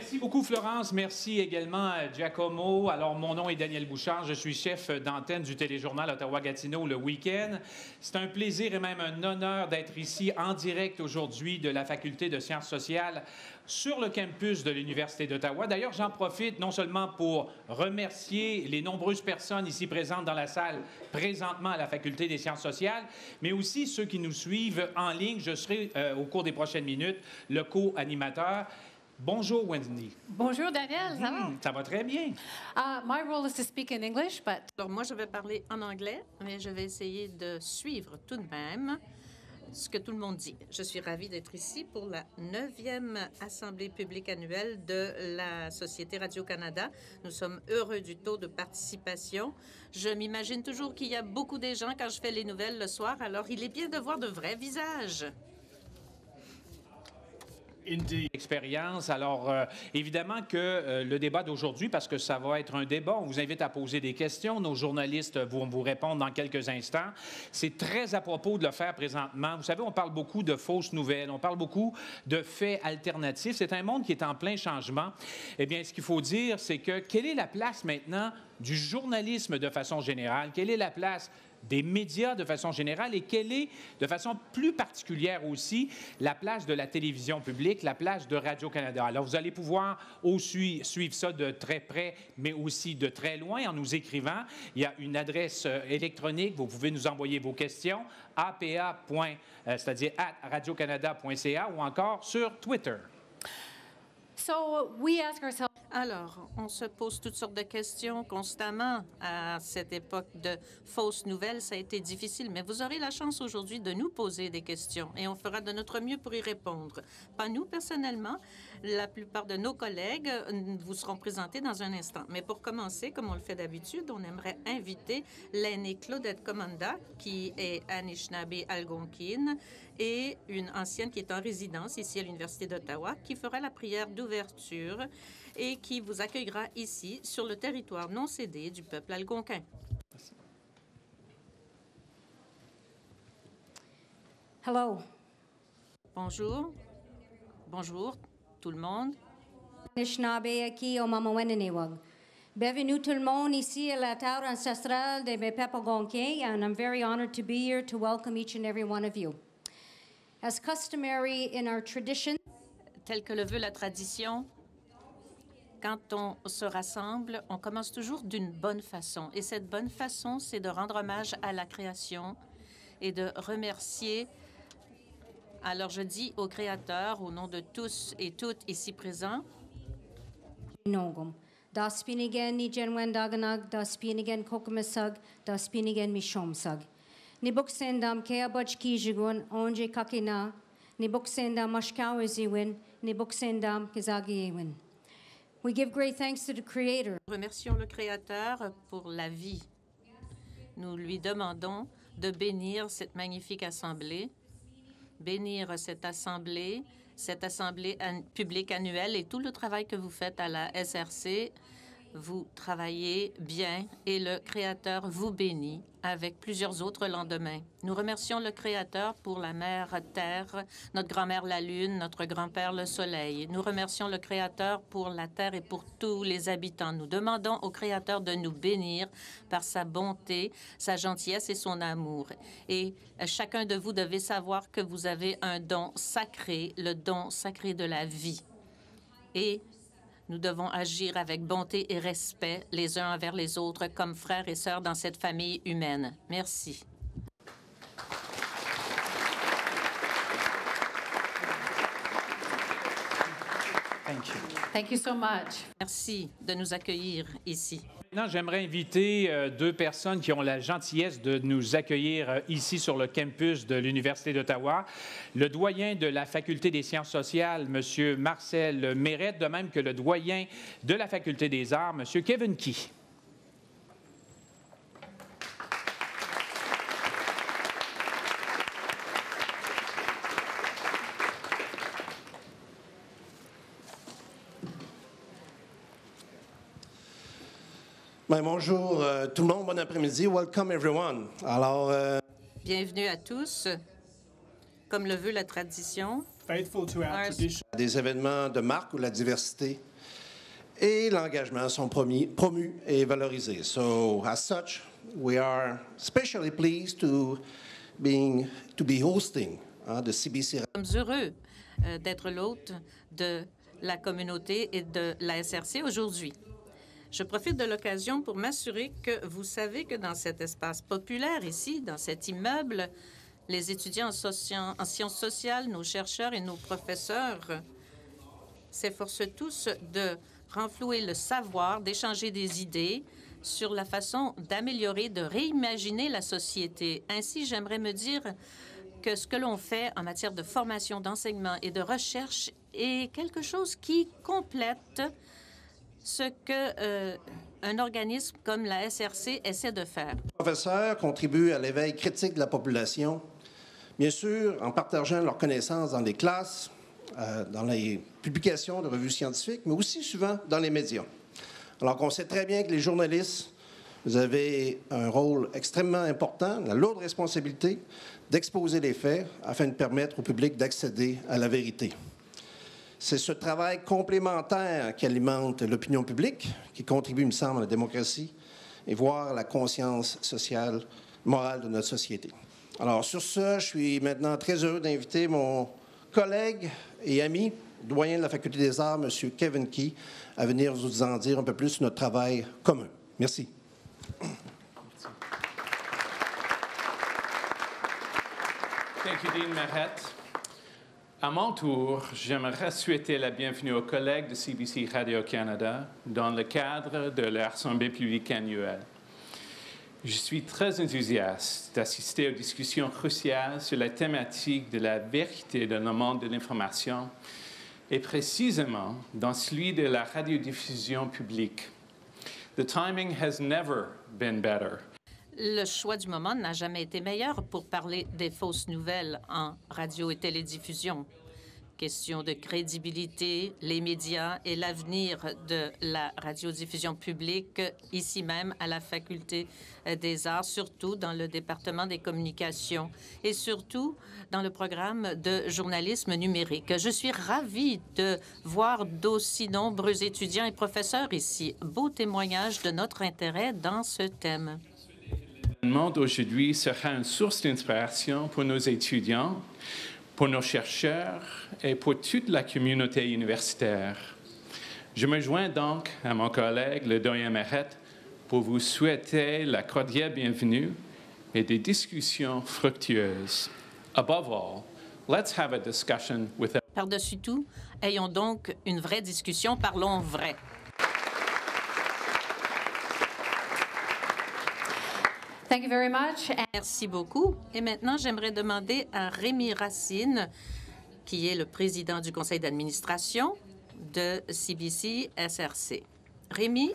Merci beaucoup, Florence. Merci également à Giacomo. Alors, mon nom est Daniel Bouchard. Je suis chef d'antenne du téléjournal Ottawa-Gatineau le week-end. C'est un plaisir et même un honneur d'être ici en direct aujourd'hui de la Faculté de sciences sociales sur le campus de l'Université d'Ottawa. D'ailleurs, j'en profite non seulement pour remercier les nombreuses personnes ici présentes dans la salle présentement à la Faculté des sciences sociales, mais aussi ceux qui nous suivent en ligne. Je serai, au cours des prochaines minutes, le co-animateur. Bonjour, Wendy. Bonjour, Daniel. Ça va? Ça va très bien. My role is to speak in English, but... Alors, moi, je vais parler en anglais, mais je vais essayer de suivre tout de même ce que tout le monde dit. Je suis ravie d'être ici pour la 9e Assemblée publique annuelle de la Société Radio-Canada. Nous sommes heureux du taux de participation. Je m'imagine toujours qu'il y a beaucoup de gens quand je fais les nouvelles le soir, alors il est bien de voir de vrais visages. Expérience. Alors, évidemment que le débat d'aujourd'hui, parce que ça va être un débat, on vous invite à poser des questions. Nos journalistes vont vous répondre dans quelques instants. C'est très à propos de le faire présentement. Vous savez, on parle beaucoup de fausses nouvelles, on parle beaucoup de faits alternatifs. C'est un monde qui est en plein changement. Eh bien, ce qu'il faut dire, c'est que quelle est la place maintenant du journalisme de façon générale? Quelle est la place des médias de façon générale et quelle est, de façon plus particulière aussi, la place de la télévision publique, la place de Radio-Canada. Alors, vous allez pouvoir aussi suivre ça de très près, mais aussi de très loin en nous écrivant. Il y a une adresse électronique, vous pouvez nous envoyer vos questions, c'est-à-dire @radiocanada.ca ou encore sur Twitter. So we ask ourselves... Alors, on se pose toutes sortes de questions constamment à cette époque de fausses nouvelles. Ça a été difficile, mais vous aurez la chance aujourd'hui de nous poser des questions et on fera de notre mieux pour y répondre. Pas nous personnellement, la plupart de nos collègues vous seront présentés dans un instant. Mais pour commencer, comme on le fait d'habitude, on aimerait inviter l'aînée Claudette Commanda, qui est Anishinaabe Algonquin, et une ancienne qui est en résidence ici à l'Université d'Ottawa, qui fera la prière d'ouverture et qui vous accueillera ici, sur le territoire non cédé du peuple algonquin. Hello. Bonjour. Bonjour, tout le monde. Anishinaabe aquí au Mamaweniniwag. Bienvenue tout le monde ici à la terre ancestrale des peuples algonquins, and I'm very honored to be here to welcome each and every one of you. As customary in our tradition, tel que le veut la tradition, quand on se rassemble, on commence toujours d'une bonne façon. Et cette bonne façon, c'est de rendre hommage à la création et de remercier. Alors, je dis au Créateur, au nom de tous et toutes ici présents, Nogum. Das pinigen ni genwen daganag, das pinigen kokumasag, das pinigen mishomsag. Ni buksendam kea boj kijigun, onje kakina, ni buksendam mashkawaziwin, ni buksendam kizagiewin. We give great thanks to the Creator. Remercions le Créateur pour la vie. Nous lui demandons de bénir cette magnifique assemblée, bénir cette assemblée publique annuelle et tout le travail que vous faites à la SRC. Vous travaillez bien et le Créateur vous bénit avec plusieurs autres lendemains. Nous remercions le Créateur pour la Mère Terre, notre grand-mère la Lune, notre grand-père le Soleil. Nous remercions le Créateur pour la Terre et pour tous les habitants. Nous demandons au Créateur de nous bénir par sa bonté, sa gentillesse et son amour. Et chacun de vous devez savoir que vous avez un don sacré, le don sacré de la vie. Et nous devons agir avec bonté et respect les uns envers les autres comme frères et sœurs dans cette famille humaine. Merci. Thank you so much. Merci de nous accueillir ici. Maintenant, j'aimerais inviter deux personnes qui ont la gentillesse de nous accueillir ici sur le campus de l'Université d'Ottawa. Le doyen de la Faculté des sciences sociales, M. Marcel Mérette, de même que le doyen de la Faculté des arts, M. Kevin Key. Bonjour tout le monde, bon après-midi. Welcome everyone. Alors, bienvenue à tous. Comme le veut la tradition, faithful to our tradition. Des événements de marque où la diversité et l'engagement sont promus et valorisés. So, as such, we are especially pleased to be hosting the CBC. Nous sommes heureux d'être l'hôte de la communauté et de la SRC aujourd'hui. Je profite de l'occasion pour m'assurer que vous savez que dans cet espace populaire ici, dans cet immeuble, les étudiants en sciences sociales, nos chercheurs et nos professeurs s'efforcent tous de renflouer le savoir, d'échanger des idées sur la façon d'améliorer, de réimaginer la société. Ainsi, j'aimerais me dire que ce que l'on fait en matière de formation, d'enseignement et de recherche est quelque chose qui complète ce que un organisme comme la SRC essaie de faire. Les professeurs contribuent à l'éveil critique de la population, bien sûr en partageant leurs connaissances dans les classes, dans les publications de revues scientifiques, mais aussi souvent dans les médias. Alors qu'on sait très bien que les journalistes, vous avez un rôle extrêmement important, la lourde responsabilité d'exposer les faits afin de permettre au public d'accéder à la vérité. C'est ce travail complémentaire qui alimente l'opinion publique, qui contribue, il me semble, à la démocratie et voire la conscience sociale, morale de notre société. Alors, sur ce, je suis maintenant très heureux d'inviter mon collègue et ami, doyen de la Faculté des Arts, M. Kevin Key, à venir vous en dire un peu plus sur notre travail commun. Merci. Thank you, Dean Maret. À mon tour, j'aimerais souhaiter la bienvenue aux collègues de CBC Radio-Canada dans le cadre de l'Assemblée publique annuelle. Je suis très enthousiaste d'assister aux discussions cruciales sur la thématique de la vérité dans le monde de l'information et précisément dans celui de la radiodiffusion publique. The timing has never been better. Le choix du moment n'a jamais été meilleur pour parler des fausses nouvelles en radio et télédiffusion. Question de crédibilité, les médias et l'avenir de la radiodiffusion publique ici même à la Faculté des Arts, surtout dans le département des communications et surtout dans le programme de journalisme numérique. Je suis ravie de voir d'aussi nombreux étudiants et professeurs ici. Beau témoignage de notre intérêt dans ce thème. Le monde aujourd'hui sera une source d'inspiration pour nos étudiants, pour nos chercheurs et pour toute la communauté universitaire. Je me joins donc à mon collègue, le doyen Maret, pour vous souhaiter la cordiale bienvenue et des discussions fructueuses. Above all, let's have a discussion with... Par-dessus tout, ayons donc une vraie discussion, parlons vrai. Thank you very much. Merci beaucoup. Et maintenant, j'aimerais demander à Rémi Racine, qui est le président du conseil d'administration de CBC SRC. Rémi.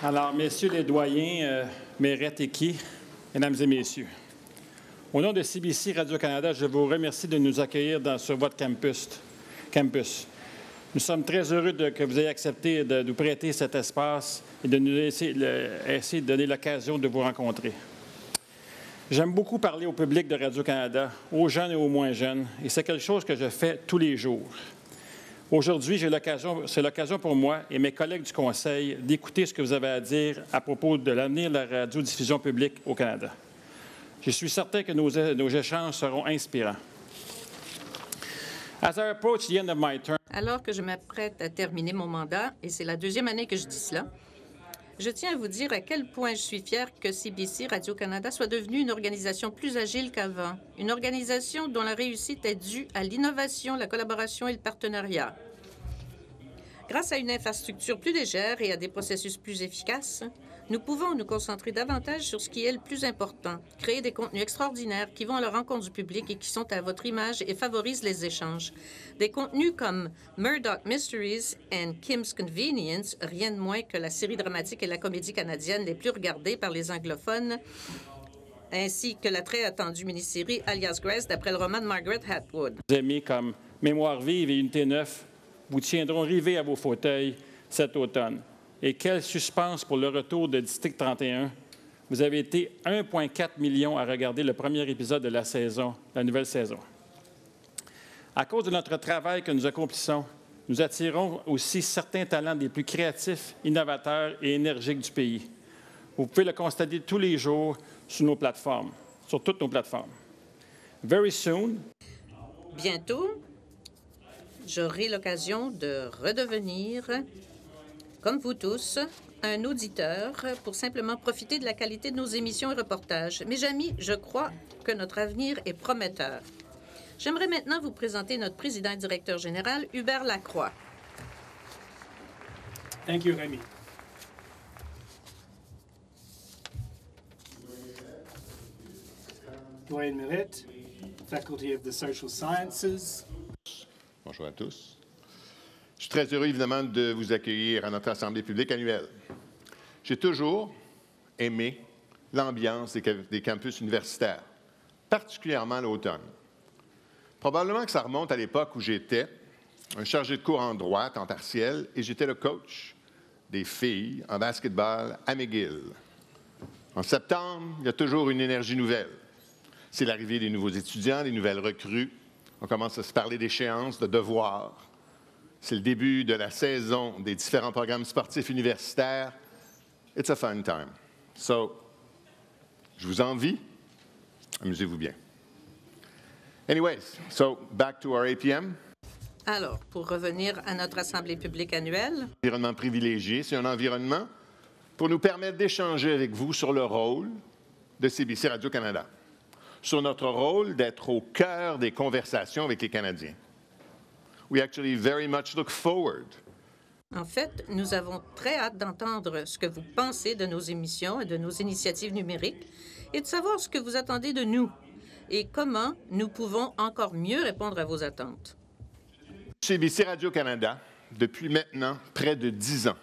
Alors, messieurs les doyens, Maret et Key, mesdames et messieurs, au nom de CBC Radio-Canada, je vous remercie de nous accueillir sur votre campus. Nous sommes très heureux que vous ayez accepté de nous prêter cet espace et de nous essayer de donner l'occasion de vous rencontrer. J'aime beaucoup parler au public de Radio-Canada, aux jeunes et aux moins jeunes, et c'est quelque chose que je fais tous les jours. Aujourd'hui, c'est l'occasion pour moi et mes collègues du Conseil d'écouter ce que vous avez à dire à propos de l'avenir de la radiodiffusion publique au Canada. Je suis certain que nos échanges seront inspirants. As I approach the end of my term, Alors que je m'apprête à terminer mon mandat, et c'est la deuxième année que je dis cela, je tiens à vous dire à quel point je suis fière que CBC Radio-Canada soit devenue une organisation plus agile qu'avant, une organisation dont la réussite est due à l'innovation, la collaboration et le partenariat. Grâce à une infrastructure plus légère et à des processus plus efficaces, nous pouvons nous concentrer davantage sur ce qui est le plus important, créer des contenus extraordinaires qui vont à la rencontre du public et qui sont à votre image et favorisent les échanges. Des contenus comme Murdoch Mysteries and Kim's Convenience, rien de moins que la série dramatique et la comédie canadienne les plus regardées par les anglophones, ainsi que la très attendue mini-série Alias Grace d'après le roman de Margaret Atwood. amis comme Mémoire vive et Unité 9 vous tiendront rivés à vos fauteuils cet automne. Et quel suspense pour le retour de District 31, vous avez été 1,4 million à regarder le premier épisode de la saison, la nouvelle saison. À cause de notre travail que nous accomplissons, nous attirons aussi certains talents des plus créatifs, innovateurs et énergiques du pays. Vous pouvez le constater tous les jours sur nos plateformes, sur toutes nos plateformes. Very soon. Bientôt, j'aurai l'occasion de redevenir, comme vous tous, un auditeur pour simplement profiter de la qualité de nos émissions et reportages. Mes amis, je crois que notre avenir est prometteur. J'aimerais maintenant vous présenter notre président et directeur général, Hubert Lacroix. Thank you, Rémi. Doyen Mérite, Faculty of the Social Sciences. Bonjour à tous. Je suis très heureux, évidemment, de vous accueillir à notre Assemblée publique annuelle. J'ai toujours aimé l'ambiance des campus universitaires, particulièrement à l'automne. Probablement que ça remonte à l'époque où j'étais un chargé de cours en droit, temps partiel, et j'étais le coach des filles en basketball à McGill. En septembre, il y a toujours une énergie nouvelle. C'est l'arrivée des nouveaux étudiants, des nouvelles recrues. On commence à se parler d'échéances, de devoirs. C'est le début de la saison des différents programmes sportifs universitaires. It's a fun time. So, je vous envie. Amusez-vous bien. Anyways, so back to our APM. Alors, pour revenir à notre Assemblée publique annuelle, Environnement privilégié, c'est un environnement pour nous permettre d'échanger avec vous sur le rôle de CBC Radio-Canada, sur notre rôle d'être au cœur des conversations avec les Canadiens. We actually very much look forward. en fait, nous avons très hâte d'entendre ce que vous pensez de nos émissions et de nos initiatives numériques et de savoir ce que vous attendez de nous et comment nous pouvons encore mieux répondre à vos attentes. CBC Radio-Canada, depuis maintenant près de 10 ans.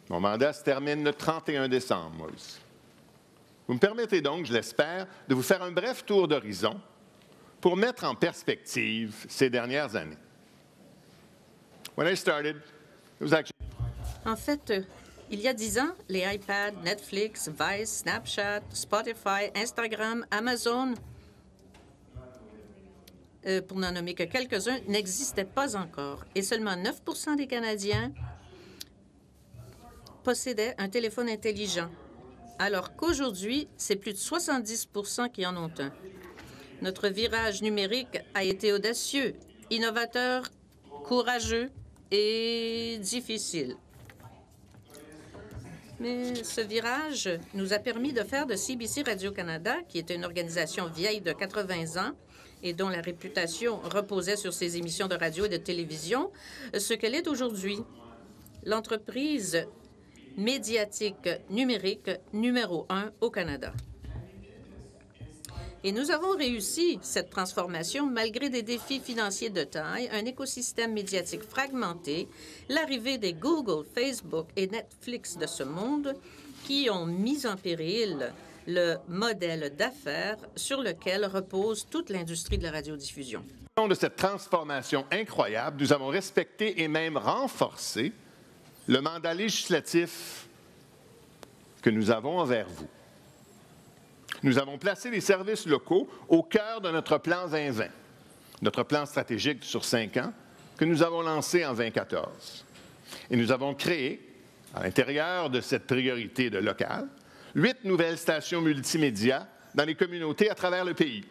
Mon mandat se termine le 31 décembre, moi aussi. Vous me permettez donc, je l'espère, de vous faire un bref tour d'horizon pour mettre en perspective ces dernières années. When I started, it was actually... En fait, il y a 10 ans, les iPads, Netflix, Vice, Snapchat, Spotify, Instagram, Amazon, pour n'en nommer que quelques-uns, n'existaient pas encore. Et seulement 9 % des Canadiens possédaient un téléphone intelligent, alors qu'aujourd'hui, c'est plus de 70 % qui en ont un. Notre virage numérique a été audacieux, innovateur, courageux et difficile. Mais ce virage nous a permis de faire de CBC Radio-Canada, qui était une organisation vieille de 80 ans et dont la réputation reposait sur ses émissions de radio et de télévision, ce qu'elle est aujourd'hui. L'entreprise médiatique numérique numéro 1 au Canada. Et nous avons réussi cette transformation malgré des défis financiers de taille, un écosystème médiatique fragmenté, l'arrivée des Google, Facebook et Netflix de ce monde qui ont mis en péril le modèle d'affaires sur lequel repose toute l'industrie de la radiodiffusion. Au long de cette transformation incroyable, nous avons respecté et même renforcé le mandat législatif que nous avons envers vous. Nous avons placé les services locaux au cœur de notre plan 2020, notre plan stratégique sur 5 ans que nous avons lancé en 2014. Et nous avons créé, à l'intérieur de cette priorité de local, 8 nouvelles stations multimédia dans les communautés à travers le pays.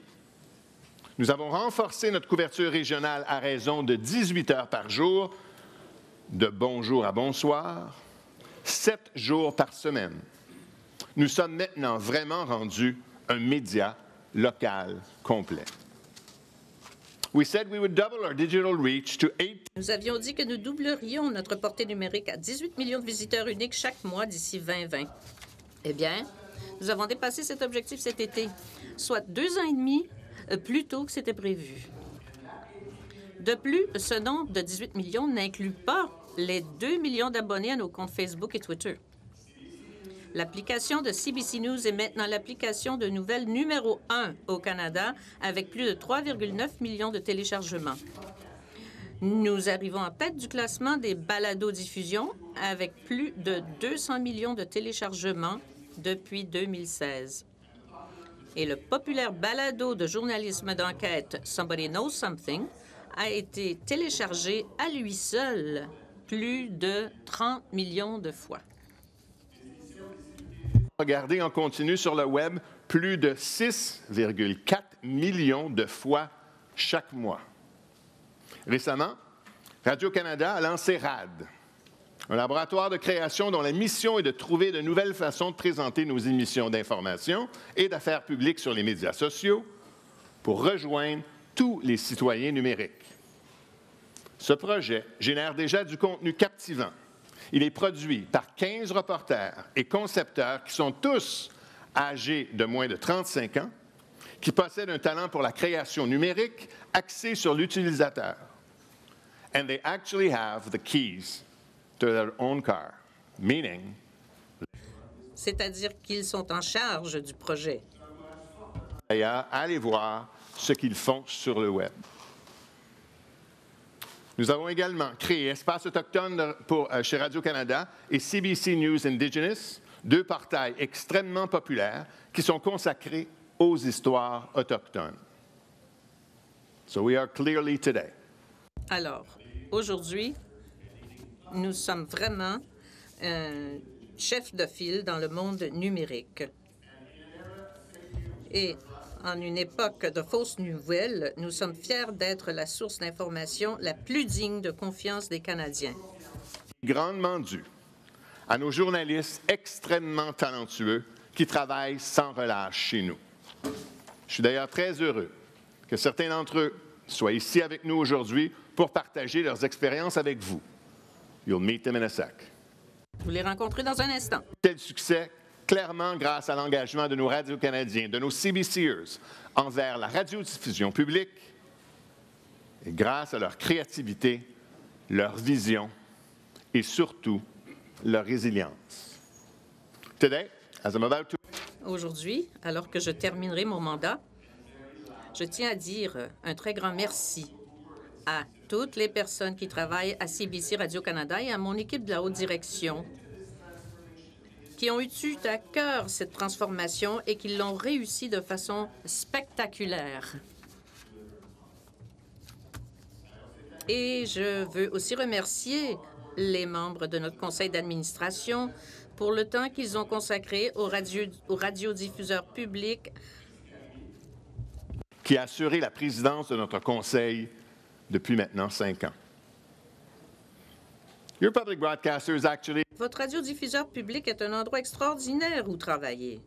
Nous avons renforcé notre couverture régionale à raison de 18 heures par jour, de bonjour à bonsoir, 7 jours par semaine. Nous sommes maintenant vraiment rendus un média local complet. We said we would double our digital reach to 8. Nous avions dit que nous doublerions notre portée numérique à 18 millions de visiteurs uniques chaque mois d'ici 2020. Eh bien, nous avons dépassé cet objectif cet été, soit 2 ans et demi plus tôt que c'était prévu. De plus, ce nombre de 18 millions n'inclut pas les 2 millions d'abonnés à nos comptes Facebook et Twitter. L'application de CBC News est maintenant l'application de nouvelles numéro 1 au Canada, avec plus de 3,9 millions de téléchargements. Nous arrivons en tête du classement des balados-diffusions, avec plus de 200 millions de téléchargements depuis 2016. Et le populaire balado de journalisme d'enquête Somebody Knows Something a été téléchargé à lui seul plus de 30 millions de fois. Regardez en continu sur le web plus de 6,4 millions de fois chaque mois. Récemment, Radio-Canada a lancé RAD, un laboratoire de création dont la mission est de trouver de nouvelles façons de présenter nos émissions d'information et d'affaires publiques sur les médias sociaux pour rejoindre tous les citoyens numériques. Ce projet génère déjà du contenu captivant. Il est produit par 15 reporters et concepteurs qui sont tous âgés de moins de 35 ans, qui possèdent un talent pour la création numérique axé sur l'utilisateur. And they actually have the keys to their own car, meaning... C'est-à-dire qu'ils sont en charge du projet. D'ailleurs, allez voir ce qu'ils font sur le web. Nous avons également créé Espace autochtone chez Radio-Canada et CBC News Indigenous, deux portails extrêmement populaires qui sont consacrés aux histoires autochtones. So we are clearly today. Alors, aujourd'hui, nous sommes vraiment chefs de file dans le monde numérique. Et en une époque de fausses nouvelles, nous sommes fiers d'être la source d'information la plus digne de confiance des Canadiens. Grandement dû à nos journalistes extrêmement talentueux qui travaillent sans relâche chez nous. Je suis d'ailleurs très heureux que certains d'entre eux soient ici avec nous aujourd'hui pour partager leurs expériences avec vous. You'll meet them in a sec. Vous les rencontrez dans un instant. Tel succès, clairement grâce à l'engagement de nos radios-canadiens, de nos CBCers envers la radiodiffusion publique et grâce à leur créativité, leur vision et surtout leur résilience. Today, as I'm about to... Aujourd'hui, alors que je terminerai mon mandat, je tiens à dire un très grand merci à toutes les personnes qui travaillent à CBC Radio-Canada et à mon équipe de la haute direction qui ont eu à cœur cette transformation et qui l'ont réussi de façon spectaculaire. Et je veux aussi remercier les membres de notre conseil d'administration pour le temps qu'ils ont consacré aux radiodiffuseurs publics. Qui a assuré la présidence de notre conseil depuis maintenant 5 ans. Your public broadcasters actually... Votre radiodiffuseur public est un endroit extraordinaire où travailler.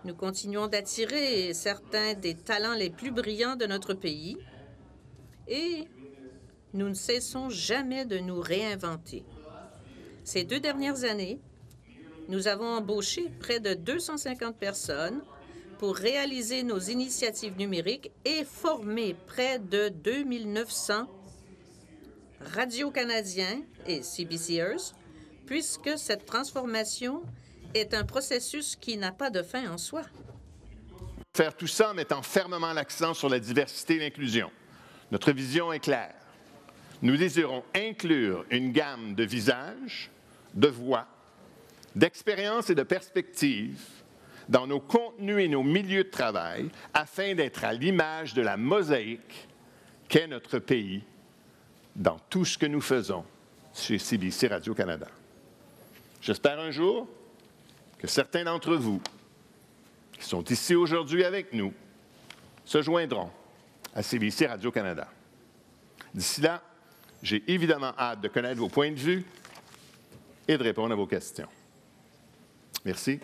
Nous continuons d'attirer certains des talents les plus brillants de notre pays et nous ne cessons jamais de nous réinventer. Ces 2 dernières années, nous avons embauché près de 250 personnes pour réaliser nos initiatives numériques et former près de 2900 radio-canadiens et CBCers, puisque cette transformation est un processus qui n'a pas de fin en soi. Faire tout ça en mettant fermement l'accent sur la diversité et l'inclusion. Notre vision est claire. Nous désirons inclure une gamme de visages, de voix, d'expériences et de perspectives dans nos contenus et nos milieux de travail afin d'être à l'image de la mosaïque qu'est notre pays dans tout ce que nous faisons chez CBC Radio-Canada. J'espère un jour que certains d'entre vous qui sont ici aujourd'hui avec nous se joindront à CBC Radio-Canada. D'ici là, j'ai évidemment hâte de connaître vos points de vue et de répondre à vos questions. Merci.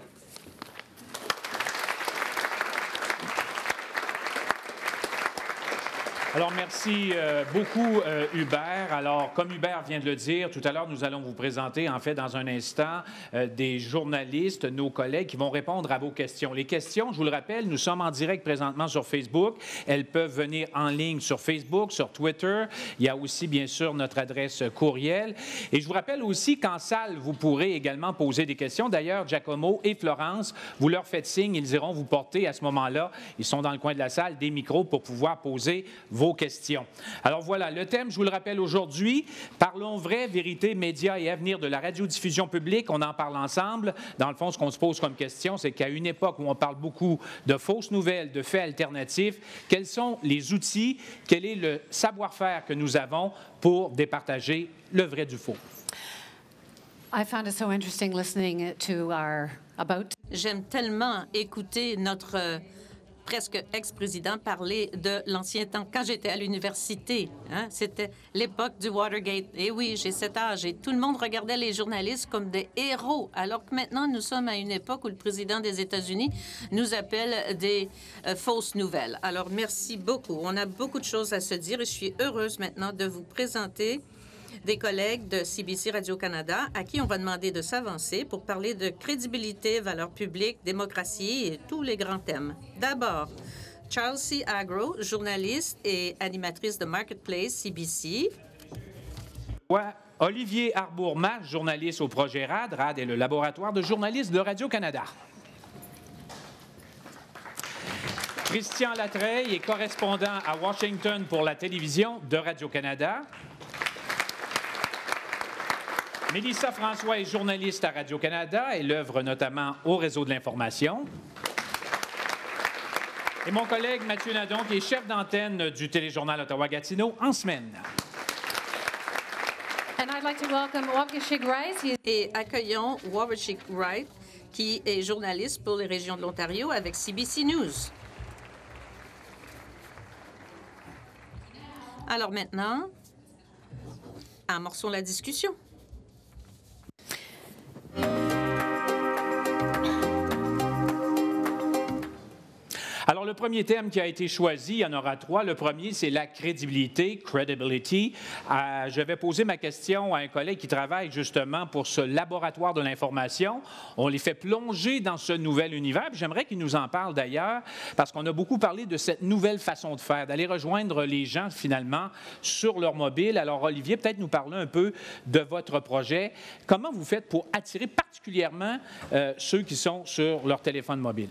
Alors, merci beaucoup, Hubert. Alors, comme Hubert vient de le dire, tout à l'heure, nous allons vous présenter, en fait, dans un instant, des journalistes, nos collègues, qui vont répondre à vos questions. Les questions, je vous le rappelle, nous sommes en direct présentement sur Facebook. Elles peuvent venir en ligne sur Facebook, sur Twitter. Il y a aussi, bien sûr, notre adresse courriel. Et je vous rappelle aussi qu'en salle, vous pourrez également poser des questions. D'ailleurs, Giacomo et Florence, vous leur faites signe, ils iront vous porter à ce moment-là, ils sont dans le coin de la salle, des micros pour pouvoir poser vos vos questions. Alors voilà, le thème, je vous le rappelle aujourd'hui, parlons vrai, vérité, médias et avenir de la radiodiffusion publique. On en parle ensemble. Dans le fond, ce qu'on se pose comme question, c'est qu'à une époque où on parle beaucoup de fausses nouvelles, de faits alternatifs, quels sont les outils, quel est le savoir-faire que nous avons pour départager le vrai du faux? I found it so interesting listening to our J'aime tellement écouter notre presque ex-président parler de l'ancien temps. Quand j'étais à l'université, hein, c'était l'époque du Watergate. Et oui, j'ai cet âge et tout le monde regardait les journalistes comme des héros, alors que maintenant, nous sommes à une époque où le président des États-Unis nous appelle des fausses nouvelles. Alors, merci beaucoup. On a beaucoup de choses à se dire et je suis heureuse maintenant de vous présenter des collègues de CBC Radio-Canada à qui on va demander de s'avancer pour parler de crédibilité, valeurs publiques, démocratie et tous les grands thèmes. D'abord, Chelsea Agro, journaliste et animatrice de Marketplace CBC. Ouais. Olivier Arbour-Marche, journaliste au projet RAD. RAD est le laboratoire de journalistes de Radio-Canada. Christian Latreille est correspondant à Washington pour la télévision de Radio-Canada. Mélissa François est journaliste à Radio-Canada. Elle œuvre notamment au Réseau de l'information. Et mon collègue Mathieu Nadon, qui est chef d'antenne du téléjournal Ottawa-Gatineau en semaine. And I'd like to welcome Waukesha Rice. Et accueillons Waukesha Wright, qui est journaliste pour les régions de l'Ontario avec CBC News. Alors maintenant, amorçons la discussion. Alors, le premier thème qui a été choisi, il y en aura trois. Le premier, c'est la crédibilité, credibility. Je vais poser ma question à un collègue qui travaille justement pour ce laboratoire de l'information. On les fait plonger dans ce nouvel univers. J'aimerais qu'il nous en parle d'ailleurs, parce qu'on a beaucoup parlé de cette nouvelle façon de faire, d'aller rejoindre les gens finalement sur leur mobile. Alors, Olivier, peut-être nous parler un peu de votre projet. Comment vous faites pour attirer particulièrement ceux qui sont sur leur téléphone mobile?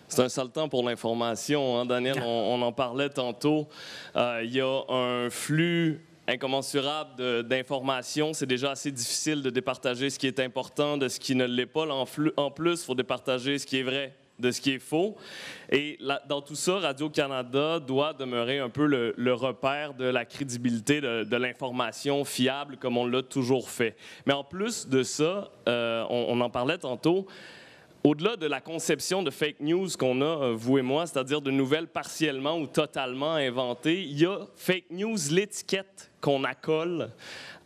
C'est un sale temps pour l'information, hein, Daniel? On en parlait tantôt. Il y a un flux incommensurable d'informations. C'est déjà assez difficile de départager ce qui est important de ce qui ne l'est pas. Là, en plus, il faut départager ce qui est vrai de ce qui est faux. Et là, dans tout ça, Radio-Canada doit demeurer un peu le repère de la crédibilité de l'information fiable, comme on l'a toujours fait. Mais en plus de ça, on en parlait tantôt, au-delà de la conception de fake news qu'on a, vous et moi, c'est-à-dire de nouvelles partiellement ou totalement inventées, il y a fake news, l'étiquette qu'on accole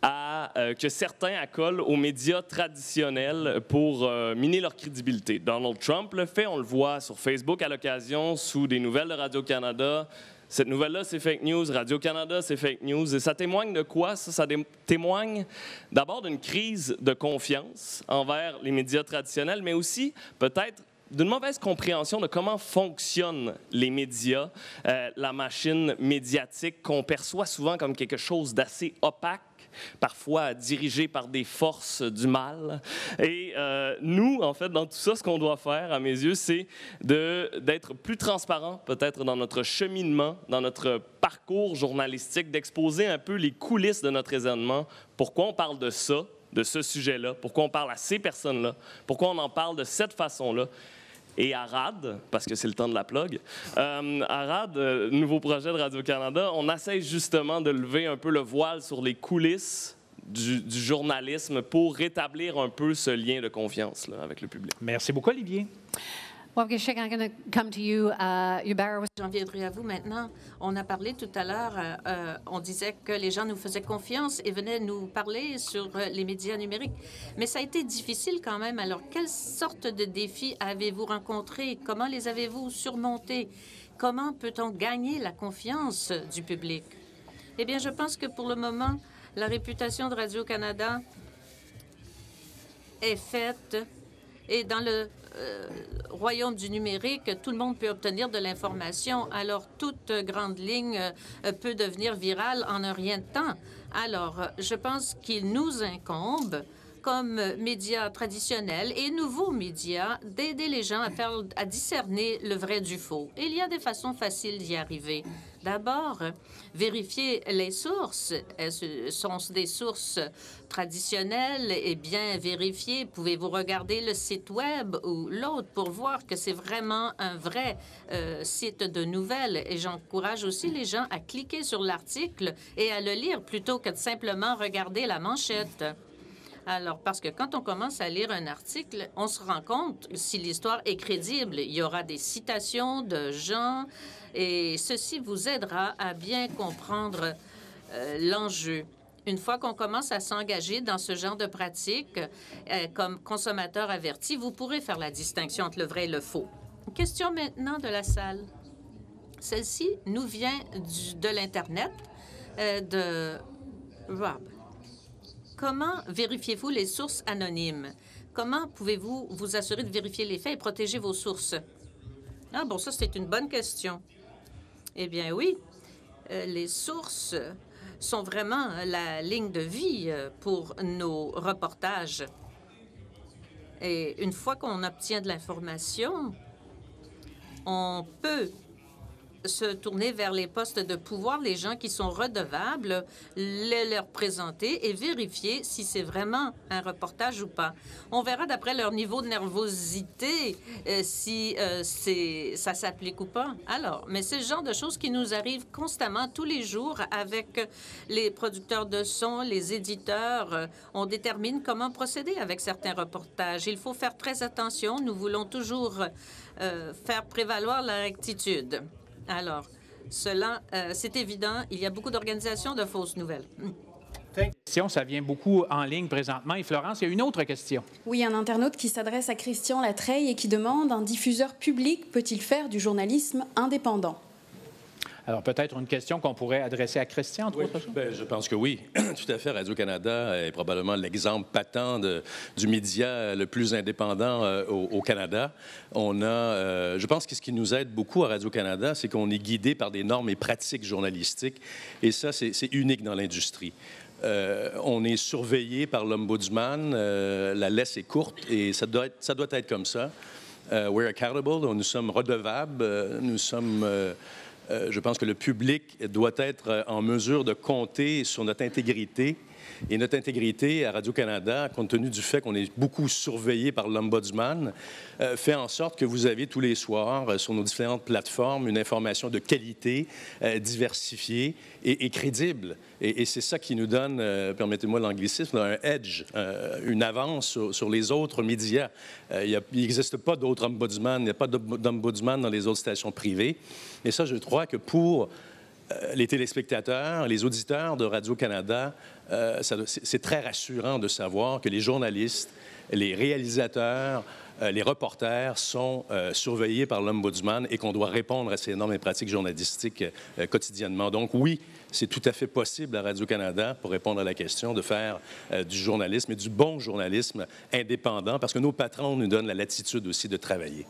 que certains accolent aux médias traditionnels pour miner leur crédibilité. Donald Trump le fait, on le voit sur Facebook à l'occasion, sous des nouvelles de Radio-Canada. Cette nouvelle-là, c'est fake news. Radio-Canada, c'est fake news. Et ça témoigne de quoi? Ça témoigne d'abord d'une crise de confiance envers les médias traditionnels, mais aussi peut-être d'une mauvaise compréhension de comment fonctionnent les médias, la machine médiatique qu'on perçoit souvent comme quelque chose d'assez opaque, parfois dirigé par des forces du mal. Et nous, en fait, dans tout ça, ce qu'on doit faire, à mes yeux, c'est d'être plus transparent, peut-être dans notre cheminement, dans notre parcours journalistique, d'exposer un peu les coulisses de notre raisonnement. Pourquoi on parle de ça, de ce sujet-là? Pourquoi on parle à ces personnes-là? Pourquoi on en parle de cette façon-là? Et à RAD, parce que c'est le temps de la plug, à RAD, nouveau projet de Radio-Canada, on essaie justement de lever un peu le voile sur les coulisses du journalisme pour rétablir un peu ce lien de confiance là, avec le public. Merci beaucoup, Olivier. Waukesha, I'm going to come to you. J'en viendrai à vous maintenant. On a parlé tout à l'heure, on disait que les gens nous faisaient confiance et venaient nous parler sur les médias numériques. Mais ça a été difficile quand même. Alors, quelle sorte de défis avez-vous rencontrés? Comment les avez-vous surmontés? Comment peut-on gagner la confiance du public? Eh bien, je pense que pour le moment, la réputation de Radio-Canada est faite et dans le royaume du numérique, tout le monde peut obtenir de l'information. Alors, toute grande ligne peut devenir virale en un rien de temps. Alors, je pense qu'il nous incombe, comme médias traditionnels et nouveaux médias, d'aider les gens à discerner le vrai du faux. Et il y a des façons faciles d'y arriver. D'abord, vérifier les sources. Sont des sources traditionnelles et bien vérifiées? Pouvez-vous regarder le site Web ou l'autre pour voir que c'est vraiment un vrai site de nouvelles? Et j'encourage aussi les gens à cliquer sur l'article et à le lire plutôt que de simplement regarder la manchette. Alors, parce que quand on commence à lire un article, on se rend compte si l'histoire est crédible. Il y aura des citations de gens et ceci vous aidera à bien comprendre l'enjeu. Une fois qu'on commence à s'engager dans ce genre de pratique, comme consommateur averti, vous pourrez faire la distinction entre le vrai et le faux. Question maintenant de la salle. Celle-ci nous vient de l'Internet de Rob. Comment vérifiez-vous les sources anonymes? Comment pouvez-vous vous assurer de vérifier les faits et protéger vos sources? Ah bon, ça, c'est une bonne question. Eh bien, oui, les sources sont vraiment la ligne de vie pour nos reportages. Et une fois qu'on obtient de l'information, on peut se tourner vers les postes de pouvoir, les gens qui sont redevables, leur présenter et vérifier si c'est vraiment un reportage ou pas. On verra d'après leur niveau de nervosité si ça s'applique ou pas. Alors, mais c'est le genre de choses qui nous arrivent constamment, tous les jours, avec les producteurs de son, les éditeurs. On détermine comment procéder avec certains reportages. Il faut faire très attention. Nous voulons toujours faire prévaloir la rectitude. Alors, cela, c'est évident, il y a beaucoup d'organisations de fausses nouvelles. Ça vient beaucoup en ligne présentement. Et Florence, il y a une autre question. Oui, un internaute qui s'adresse à Christian Latreille et qui demande: un diffuseur public peut-il faire du journalisme indépendant? Alors, peut-être une question qu'on pourrait adresser à Christian, entre autres choses? Bien, je pense que oui. Tout à fait. Radio-Canada est probablement l'exemple patent du média le plus indépendant au Canada. On a, je pense que ce qui nous aide beaucoup à Radio-Canada, c'est qu'on est guidé par des normes et pratiques journalistiques. Et ça, c'est unique dans l'industrie. On est surveillé par l'Ombudsman. La laisse est courte et ça doit être comme ça. We're accountable. Nous sommes redevables. Nous sommes... je pense que le public doit être en mesure de compter sur notre intégrité. Et notre intégrité à Radio-Canada, compte tenu du fait qu'on est beaucoup surveillé par l'Ombudsman, fait en sorte que vous avez tous les soirs sur nos différentes plateformes une information de qualité, diversifiée et crédible. Et c'est ça qui nous donne, permettez-moi l'anglicisme, un edge, une avance sur les autres médias. Il n'existe pas d'autres ombudsman, il n'y a pas d'ombudsman dans les autres stations privées. Et ça, je crois que pour les téléspectateurs, les auditeurs de Radio-Canada, c'est très rassurant de savoir que les journalistes, les réalisateurs, les reporters sont surveillés par l'Ombudsman et qu'on doit répondre à ces normes et pratiques journalistiques quotidiennement. Donc oui, c'est tout à fait possible à Radio-Canada, pour répondre à la question, de faire du journalisme et du bon journalisme indépendant, parce que nos patrons nous donnent la latitude aussi de travailler.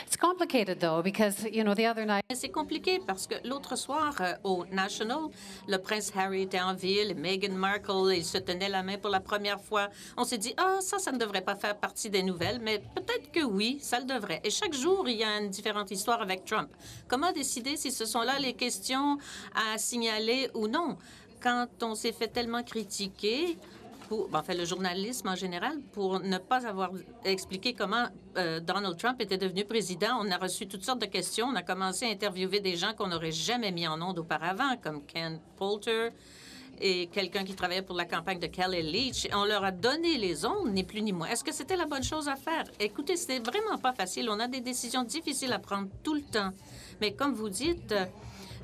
It's complicated, though, because, you know, the other night... C'est compliqué parce que l'autre soir, au National, le prince Harry était en ville et Meghan Markle, ils se tenaient la main pour la première fois. On s'est dit, ça ne devrait pas faire partie des nouvelles, mais peut-être que oui, ça le devrait. Et chaque jour, il y a une différente histoire avec Trump. Comment décider si ce sont là les questions à signaler ou non? Quand on s'est fait tellement critiquer, le journalisme en général, pour ne pas avoir expliqué comment Donald Trump était devenu président, on a reçu toutes sortes de questions. On a commencé à interviewer des gens qu'on n'aurait jamais mis en ondes auparavant, comme Ken Poulter et quelqu'un qui travaillait pour la campagne de Kelly Leach. On leur a donné les ondes, ni plus ni moins. Est-ce que c'était la bonne chose à faire? Écoutez, c'était vraiment pas facile. On a des décisions difficiles à prendre tout le temps. Mais comme vous dites,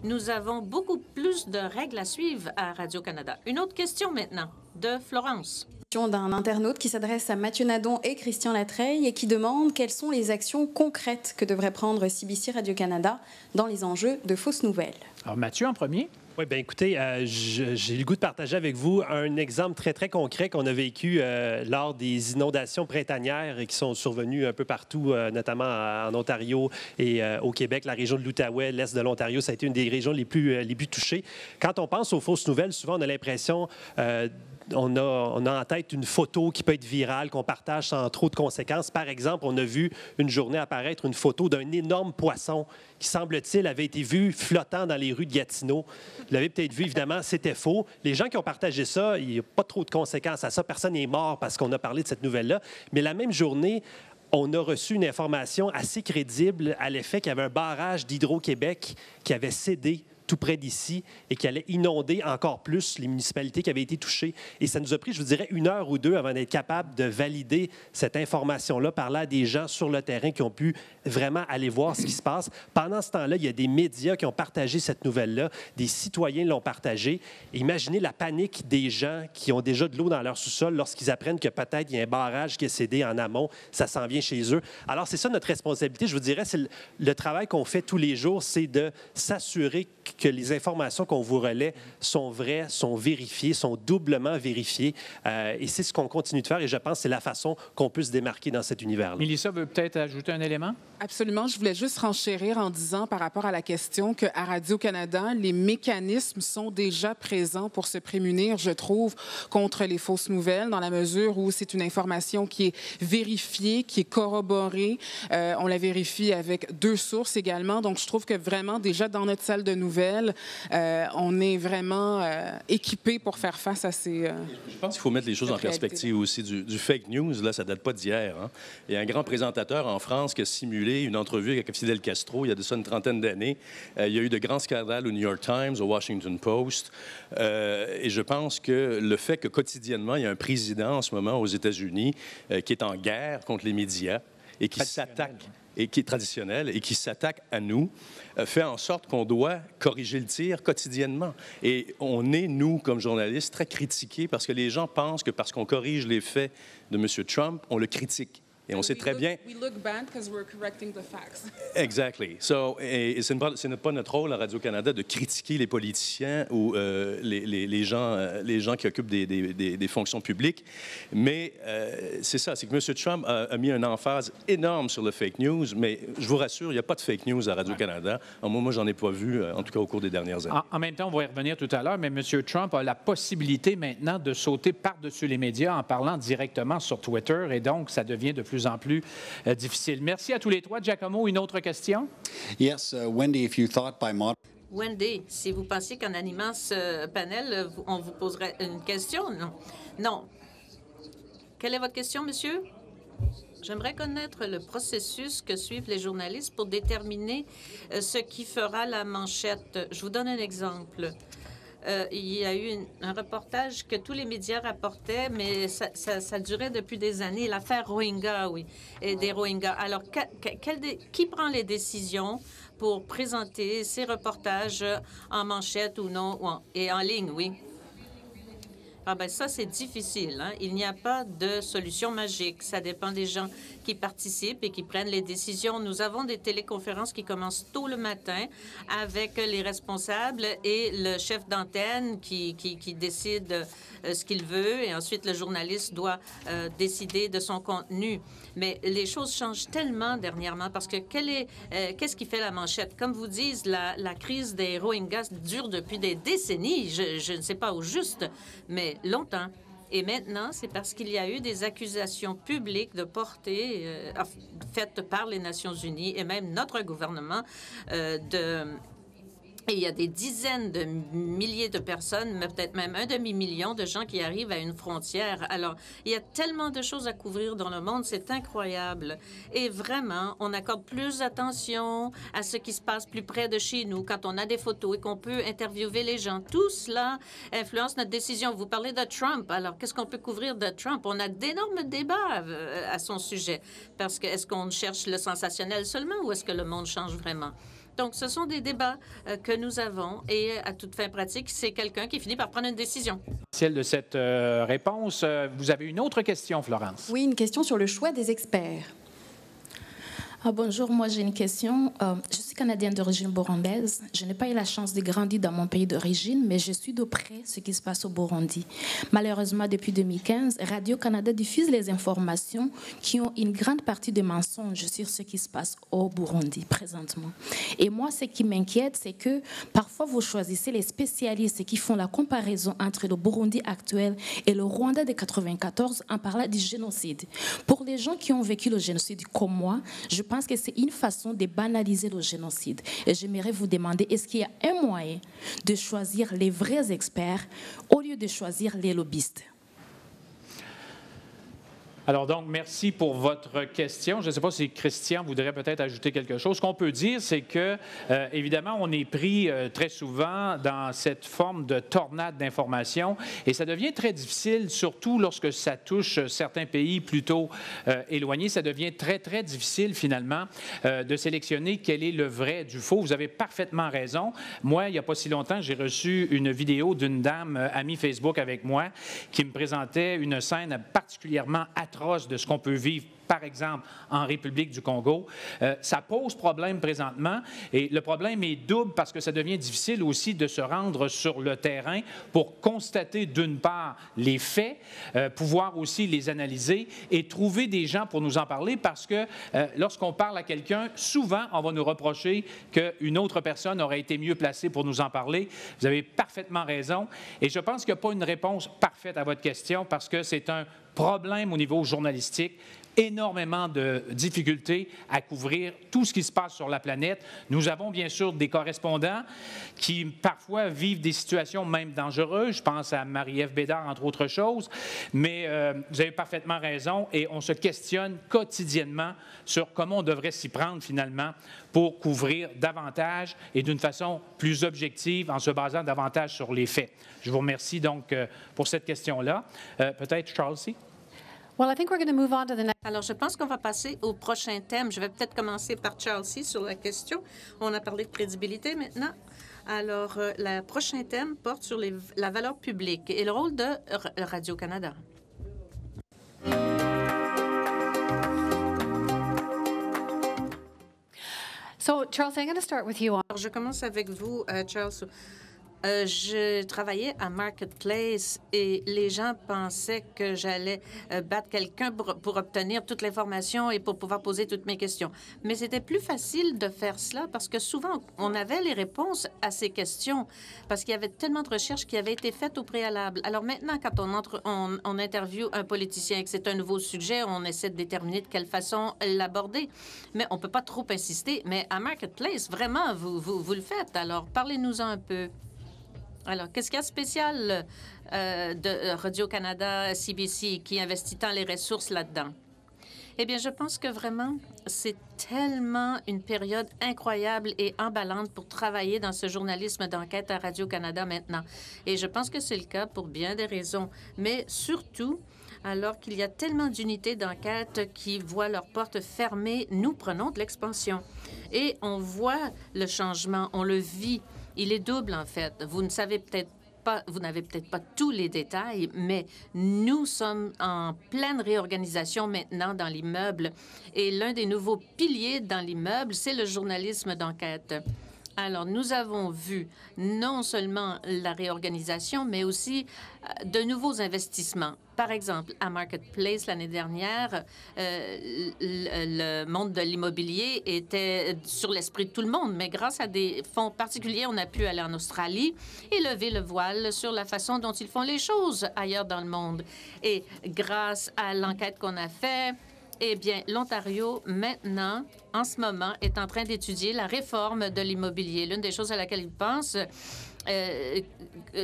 nous avons beaucoup plus de règles à suivre à Radio-Canada. Une autre question maintenant, de Florence. D'un internaute qui s'adresse à Mathieu Nadon et Christian Latreille et qui demande quelles sont les actions concrètes que devrait prendre CBC Radio-Canada dans les enjeux de fausses nouvelles. Alors, Mathieu en premier. Oui, bien écoutez, j'ai le goût de partager avec vous un exemple très, très concret qu'on a vécu lors des inondations printanières qui sont survenues un peu partout, notamment en Ontario et au Québec. La région de l'Outaouais, l'est de l'Ontario, ça a été une des régions les plus touchées. Quand on pense aux fausses nouvelles, souvent on a l'impression on a en tête une photo qui peut être virale, qu'on partage sans trop de conséquences. Par exemple, on a vu une journée apparaître une photo d'un énorme poisson qui, semble-t-il, avait été vu flottant dans les rues de Gatineau. Vous l'avez peut-être vu, évidemment, c'était faux. Les gens qui ont partagé ça, il n'y a pas trop de conséquences à ça. Personne n'est mort parce qu'on a parlé de cette nouvelle-là. Mais la même journée, on a reçu une information assez crédible à l'effet qu'il y avait un barrage d'Hydro-Québec qui avait cédé tout près d'ici et qui allait inonder encore plus les municipalités qui avaient été touchées. Et ça nous a pris, je vous dirais, 1 heure ou 2 avant d'être capable de valider cette information-là, parler à des gens sur le terrain qui ont pu vraiment aller voir ce qui se passe. Pendant ce temps-là, il y a des médias qui ont partagé cette nouvelle-là, des citoyens l'ont partagée. Et imaginez la panique des gens qui ont déjà de l'eau dans leur sous-sol lorsqu'ils apprennent que peut-être il y a un barrage qui est cédé en amont, ça s'en vient chez eux. Alors, c'est ça notre responsabilité, je vous dirais, c'est le travail qu'on fait tous les jours, c'est de s'assurer que les informations qu'on vous relaie sont vraies, sont vérifiées, sont doublement vérifiées. Et c'est ce qu'on continue de faire. Et je pense que c'est la façon qu'on peut se démarquer dans cet univers-là. Mélissa veut peut-être ajouter un élément? Absolument. Je voulais juste renchérir en disant par rapport à la question qu'à Radio-Canada, les mécanismes sont déjà présents pour se prémunir, je trouve, contre les fausses nouvelles, dans la mesure où c'est une information qui est vérifiée, qui est corroborée. On la vérifie avec 2 sources également. Donc, je trouve que vraiment, déjà dans notre salle de nouvelles, on est vraiment équipé pour faire face à ces... Je pense qu'il faut mettre les choses en perspective aussi. Du fake news, là, ça ne date pas d'hier. Hein? Il y a un grand présentateur en France qui a simulé une entrevue avec Fidel Castro il y a de ça une trentaine d'années. Il y a eu de grands scandales au New York Times, au Washington Post. Et je pense que le fait que quotidiennement, il y a un président en ce moment aux États-Unis qui est en guerre contre les médias et qui s'attaque, et qui est traditionnel, et qui s'attaque à nous, fait en sorte qu'on doit corriger le tir quotidiennement. Et on est, nous, comme journalistes, très critiqués parce que les gens pensent que parce qu'on corrige les faits de M. Trump, on le critique. Et on sait très bien... We look bad because we're correcting the facts. Exactly. Et ce n'est pas notre rôle à Radio-Canada de critiquer les politiciens ou les gens qui occupent des fonctions publiques. Mais c'est ça, c'est que M. Trump a mis une emphase énorme sur le fake news, mais je vous rassure, il n'y a pas de fake news à Radio-Canada. Moi, j'en ai pas vu, en tout cas au cours des dernières années. En même temps, on va y revenir tout à l'heure, mais M. Trump a la possibilité maintenant de sauter par-dessus les médias en parlant directement sur Twitter, et donc ça devient de plus en plus difficile. Merci à tous les trois. Giacomo, une autre question? Yes, Wendy, if you thought by Wendy, si vous pensiez qu'en animant ce panel, on vous poserait une question, non? Non. Quelle est votre question, monsieur? J'aimerais connaître le processus que suivent les journalistes pour déterminer ce qui fera la manchette. Je vous donne un exemple. Il y a eu un reportage que tous les médias rapportaient, mais ça durait depuis des années, l'affaire Rohingya, oui, et des Rohingyas. Alors, qui prend les décisions pour présenter ces reportages en manchette ou non, et en ligne, oui? Ah ben ça, c'est difficile. Hein? Il n'y a pas de solution magique. Ça dépend des gens qui participent et qui prennent les décisions. Nous avons des téléconférences qui commencent tôt le matin avec les responsables et le chef d'antenne qui décide ce qu'il veut, et ensuite le journaliste doit décider de son contenu. Mais les choses changent tellement dernièrement parce que qu'est-ce qui fait la manchette? Comme vous dites, la crise des Rohingyas dure depuis des décennies. Je ne sais pas au juste, mais longtemps. Et maintenant, c'est parce qu'il y a eu des accusations publiques de portée faites par les Nations unies et même notre gouvernement Et il y a des dizaines de milliers de personnes, peut-être même un demi-million de gens qui arrivent à une frontière. Alors, il y a tellement de choses à couvrir dans le monde, c'est incroyable. Et vraiment, on accorde plus d'attention à ce qui se passe plus près de chez nous quand on a des photos et qu'on peut interviewer les gens. Tout cela influence notre décision. Vous parlez de Trump. Alors, qu'est-ce qu'on peut couvrir de Trump? On a d'énormes débats à son sujet. Parce que est-ce qu'on cherche le sensationnel seulement ou est-ce que le monde change vraiment? Donc, ce sont des débats que nous avons et à toute fin pratique, c'est quelqu'un qui finit par prendre une décision. Celle de cette réponse, vous avez une autre question, Florence? Oui, une question sur le choix des experts. Bonjour, moi j'ai une question. Je suis canadienne d'origine burundaise. Je n'ai pas eu la chance de grandir dans mon pays d'origine, mais je suis de près ce qui se passe au Burundi. Malheureusement, depuis 2015, Radio-Canada diffuse les informations qui ont une grande partie de mensonges sur ce qui se passe au Burundi présentement. Et moi, ce qui m'inquiète, c'est que parfois vous choisissez les spécialistes qui font la comparaison entre le Burundi actuel et le Rwanda de 1994 en parlant du génocide. Pour les gens qui ont vécu le génocide comme moi, je pense que c'est une façon de banaliser le génocide. Et j'aimerais vous demander, est-ce qu'il y a un moyen de choisir les vrais experts au lieu de choisir les lobbyistes? Alors donc, merci pour votre question. Je ne sais pas si Christian voudrait peut-être ajouter quelque chose. Ce qu'on peut dire, c'est que, évidemment, on est pris très souvent dans cette forme de tornade d'informations et ça devient très difficile, surtout lorsque ça touche certains pays plutôt éloignés. Ça devient très, très difficile, finalement, de sélectionner quel est le vrai du faux. Vous avez parfaitement raison. Moi, il n'y a pas si longtemps, j'ai reçu une vidéo d'une dame amie Facebook avec moi qui me présentait une scène particulièrement atroce de ce qu'on peut vivre, par exemple, en République du Congo. Ça pose problème présentement et le problème est double parce que ça devient difficile aussi de se rendre sur le terrain pour constater d'une part les faits, pouvoir aussi les analyser et trouver des gens pour nous en parler parce que lorsqu'on parle à quelqu'un, souvent on va nous reprocher qu'une autre personne aurait été mieux placée pour nous en parler. Vous avez parfaitement raison et je pense qu'il n'y a pas une réponse parfaite à votre question parce que c'est un problème au niveau journalistique, énormément de difficultés à couvrir tout ce qui se passe sur la planète. Nous avons bien sûr des correspondants qui parfois vivent des situations même dangereuses. Je pense à Marie-Ève Bédard, entre autres choses. Mais vous avez parfaitement raison et on se questionne quotidiennement sur comment on devrait s'y prendre finalement pour couvrir davantage et d'une façon plus objective en se basant davantage sur les faits. Je vous remercie donc pour cette question-là. Peut-être Charles C. Well, I think we're going to move on to the next. Alors, je pense qu'on va passer au prochain thème. Je vais peut-être commencer par Charles C. sur la question. On a parlé de crédibilité maintenant. Alors, le prochain thème porte sur la valeur publique et le rôle de Radio-Canada. So, Charles, I'm going to start with you on. Alors, je commence avec vous, Charles. Je travaillais à Marketplace et les gens pensaient que j'allais battre quelqu'un pour obtenir toute l'information et pour pouvoir poser toutes mes questions. Mais c'était plus facile de faire cela parce que souvent, on avait les réponses à ces questions parce qu'il y avait tellement de recherches qui avaient été faites au préalable. Alors maintenant, quand on interviewe un politicien et que c'est un nouveau sujet, on essaie de déterminer de quelle façon l'aborder. Mais on ne peut pas trop insister. Mais à Marketplace, vraiment, vous le faites. Alors, parlez-nous-en un peu. Alors, qu'est-ce qu'il y a de spécial de Radio-Canada, CBC, qui investit tant les ressources là-dedans? Eh bien, je pense que vraiment, c'est tellement une période incroyable et emballante pour travailler dans ce journalisme d'enquête à Radio-Canada maintenant. Et je pense que c'est le cas pour bien des raisons. Mais surtout, alors qu'il y a tellement d'unités d'enquête qui voient leurs portes fermées, nous prenons de l'expansion. Et on voit le changement, on le vit. Il est double, en fait. Vous n'avez peut-être pas tous les détails, mais nous sommes en pleine réorganisation maintenant dans l'immeuble. Et l'un des nouveaux piliers dans l'immeuble, c'est le journalisme d'enquête. Alors, nous avons vu non seulement la réorganisation, mais aussi de nouveaux investissements. Par exemple, à Marketplace, l'année dernière, le monde de l'immobilier était sur l'esprit de tout le monde, mais grâce à des fonds particuliers, on a pu aller en Australie et lever le voile sur la façon dont ils font les choses ailleurs dans le monde. Et grâce à l'enquête qu'on a faite, eh bien, l'Ontario, maintenant, en ce moment, est en train d'étudier la réforme de l'immobilier. L'une des choses à laquelle il pense,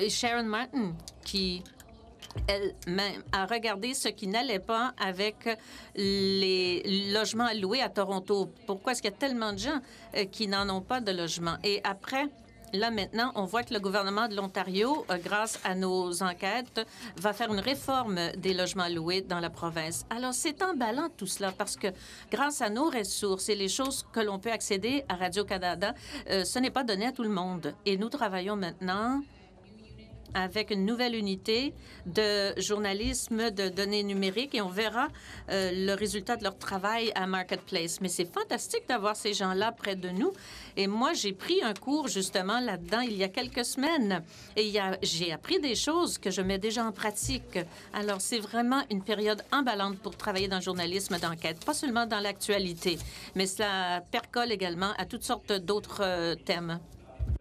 Sharon Martin, qui elle-même a regardé ce qui n'allait pas avec les logements loués à Toronto. Pourquoi est-ce qu'il y a tellement de gens qui n'en ont pas de logement? Et après, là, maintenant, on voit que le gouvernement de l'Ontario, grâce à nos enquêtes, va faire une réforme des logements loués dans la province. Alors, c'est emballant tout cela parce que grâce à nos ressources et les choses que l'on peut accéder à Radio-Canada, ce n'est pas donné à tout le monde. Et nous travaillons maintenant avec une nouvelle unité de journalisme de données numériques et on verra le résultat de leur travail à Marketplace. Mais c'est fantastique d'avoir ces gens-là près de nous. Et moi, j'ai pris un cours justement là-dedans il y a quelques semaines et j'ai appris des choses que je mets déjà en pratique. Alors, c'est vraiment une période emballante pour travailler dans le journalisme d'enquête, pas seulement dans l'actualité, mais cela percole également à toutes sortes d'autres thèmes.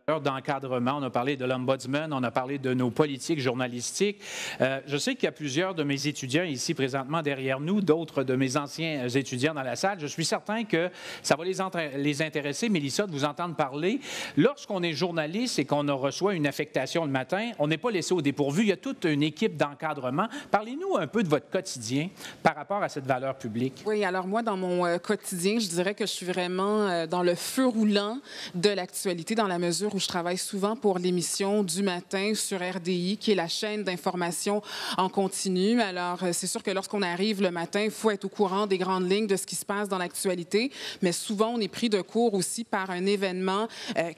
D'encadrement, on a parlé de l'Ombudsman, on a parlé de nos politiques journalistiques. Je sais qu'il y a plusieurs de mes étudiants ici présentement derrière nous, d'autres de mes anciens étudiants dans la salle. Je suis certain que ça va les intéresser, Mélissa, de vous entendre parler. Lorsqu'on est journaliste et qu'on reçoit une affectation le matin, on n'est pas laissé au dépourvu. Il y a toute une équipe d'encadrement. Parlez-nous un peu de votre quotidien par rapport à cette valeur publique. Oui, alors moi, dans mon quotidien, je dirais que je suis vraiment dans le feu roulant de l'actualité, dans la mesure où je travaille souvent pour l'émission du matin sur RDI, qui est la chaîne d'information en continu. Alors, c'est sûr que lorsqu'on arrive le matin, il faut être au courant des grandes lignes de ce qui se passe dans l'actualité, mais souvent, on est pris de court aussi par un événement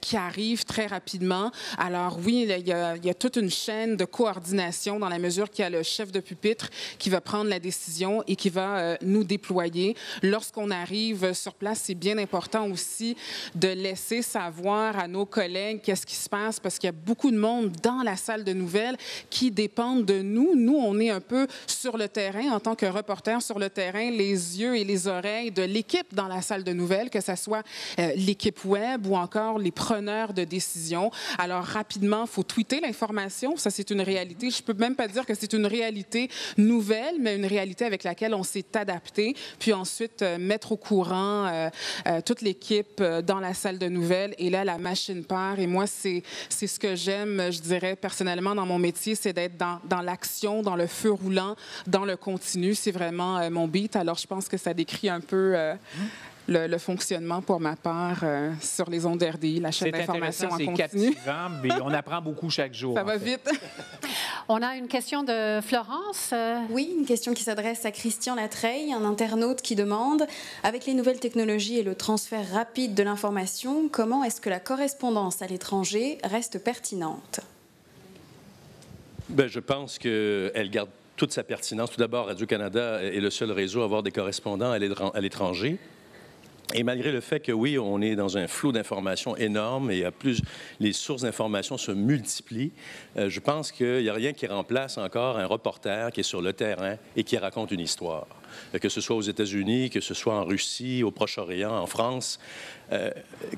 qui arrive très rapidement. Alors, oui, il y a toute une chaîne de coordination dans la mesure qu'il y a le chef de pupitre qui va prendre la décision et qui va nous déployer. Lorsqu'on arrive sur place, c'est bien important aussi de laisser savoir à nos collègues qu'est-ce qui se passe, parce qu'il y a beaucoup de monde dans la salle de nouvelles qui dépendent de nous. Nous, on est un peu sur le terrain, en tant que reporter sur le terrain, les yeux et les oreilles de l'équipe dans la salle de nouvelles, que ce soit l'équipe web ou encore les preneurs de décision. Alors, rapidement, il faut tweeter l'information. Ça, c'est une réalité. Je peux même pas dire que c'est une réalité nouvelle, mais une réalité avec laquelle on s'est adapté. Puis ensuite, mettre au courant toute l'équipe dans la salle de nouvelles. Et là, la machine part. Et moi, c'est ce que j'aime, je dirais, personnellement, dans mon métier, c'est d'être dans l'action, dans le feu roulant, dans le continu. C'est vraiment mon beat. Alors, je pense que ça décrit un peu le fonctionnement, pour ma part, sur les ondes RDI, la chaîne d'information en continu. C'est captivant, mais on apprend beaucoup chaque jour. Ça va vite. On a une question de Florence. Oui, une question qui s'adresse à Christian Latreille, un internaute qui demande, avec les nouvelles technologies et le transfert rapide de l'information, comment est-ce que la correspondance à l'étranger reste pertinente? Bien, je pense qu'elle garde toute sa pertinence. Tout d'abord, Radio-Canada est le seul réseau à avoir des correspondants à l'étranger. Et malgré le fait que, oui, on est dans un flot d'informations énorme et les sources d'informations se multiplient, je pense qu'il n'y a rien qui remplace encore un reporter qui est sur le terrain et qui raconte une histoire. Que ce soit aux États-Unis, que ce soit en Russie, au Proche-Orient, en France.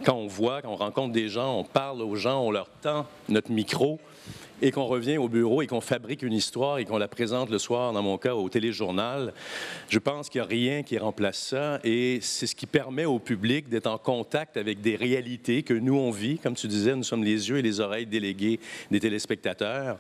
Quand on rencontre des gens, on parle aux gens, on leur tend notre micro, et qu'on revient au bureau et qu'on fabrique une histoire et qu'on la présente le soir, dans mon cas, au téléjournal, je pense qu'il n'y a rien qui remplace ça. Et c'est ce qui permet au public d'être en contact avec des réalités que nous, on vit. Comme tu disais, nous sommes les yeux et les oreilles délégués des téléspectateurs.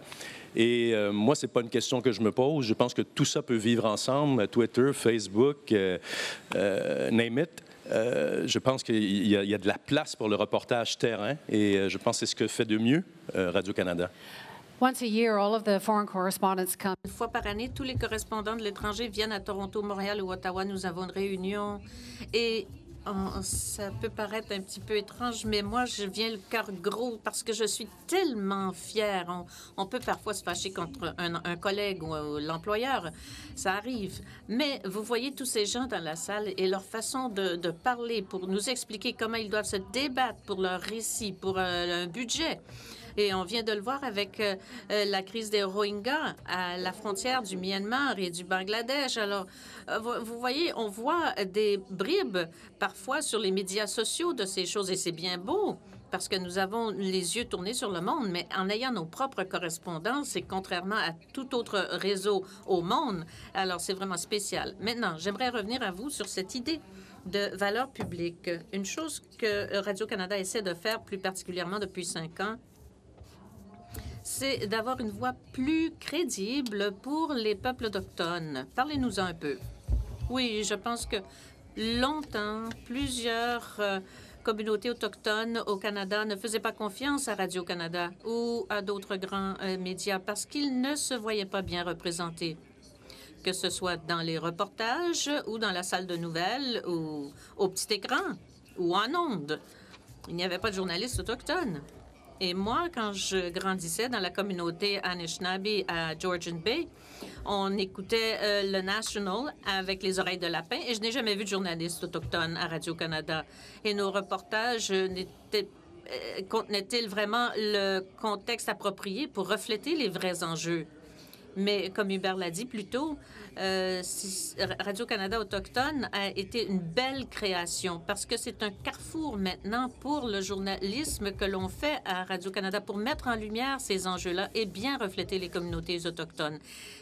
Et moi, ce n'est pas une question que je me pose. Je pense que tout ça peut vivre ensemble. Twitter, Facebook, name it. Je pense qu'il y a de la place pour le reportage terrain et je pense que c'est ce que fait de mieux Radio-Canada. Once a year, all of the foreign correspondents come. Une fois par année, tous les correspondants de l'étranger viennent à Toronto, Montréal ou Ottawa. Nous avons une réunion et ça peut paraître un petit peu étrange, mais moi, je viens le cœur gros parce que je suis tellement fière. On peut parfois se fâcher contre un collègue ou l'employeur. Ça arrive. Mais vous voyez tous ces gens dans la salle et leur façon de parler pour nous expliquer comment ils doivent se débattre pour leur récit, pour un budget. Et on vient de le voir avec la crise des Rohingyas à la frontière du Myanmar et du Bangladesh. Alors, vous voyez, on voit des bribes parfois sur les médias sociaux de ces choses et c'est bien beau parce que nous avons les yeux tournés sur le monde, mais en ayant nos propres correspondances et contrairement à tout autre réseau au monde, alors c'est vraiment spécial. Maintenant, j'aimerais revenir à vous sur cette idée de valeur publique. Une chose que Radio-Canada essaie de faire plus particulièrement depuis 5 ans, c'est d'avoir une voix plus crédible pour les peuples autochtones. Parlez-nous un peu. Oui, je pense que longtemps, plusieurs communautés autochtones au Canada ne faisaient pas confiance à Radio-Canada ou à d'autres grands médias parce qu'ils ne se voyaient pas bien représentés, que ce soit dans les reportages ou dans la salle de nouvelles ou au petit écran ou en ondes. Il n'y avait pas de journalistes autochtones. Et moi, quand je grandissais dans la communauté Anishinaabe à Georgian Bay, on écoutait le National avec les oreilles de lapin et je n'ai jamais vu de journaliste autochtone à Radio-Canada. Et nos reportages contenaient-ils vraiment le contexte approprié pour refléter les vrais enjeux? Mais comme Hubert l'a dit plus tôt, Radio-Canada autochtone a été une belle création parce que c'est un carrefour maintenant pour le journalisme que l'on fait à Radio-Canada pour mettre en lumière ces enjeux-là et bien refléter les communautés autochtones.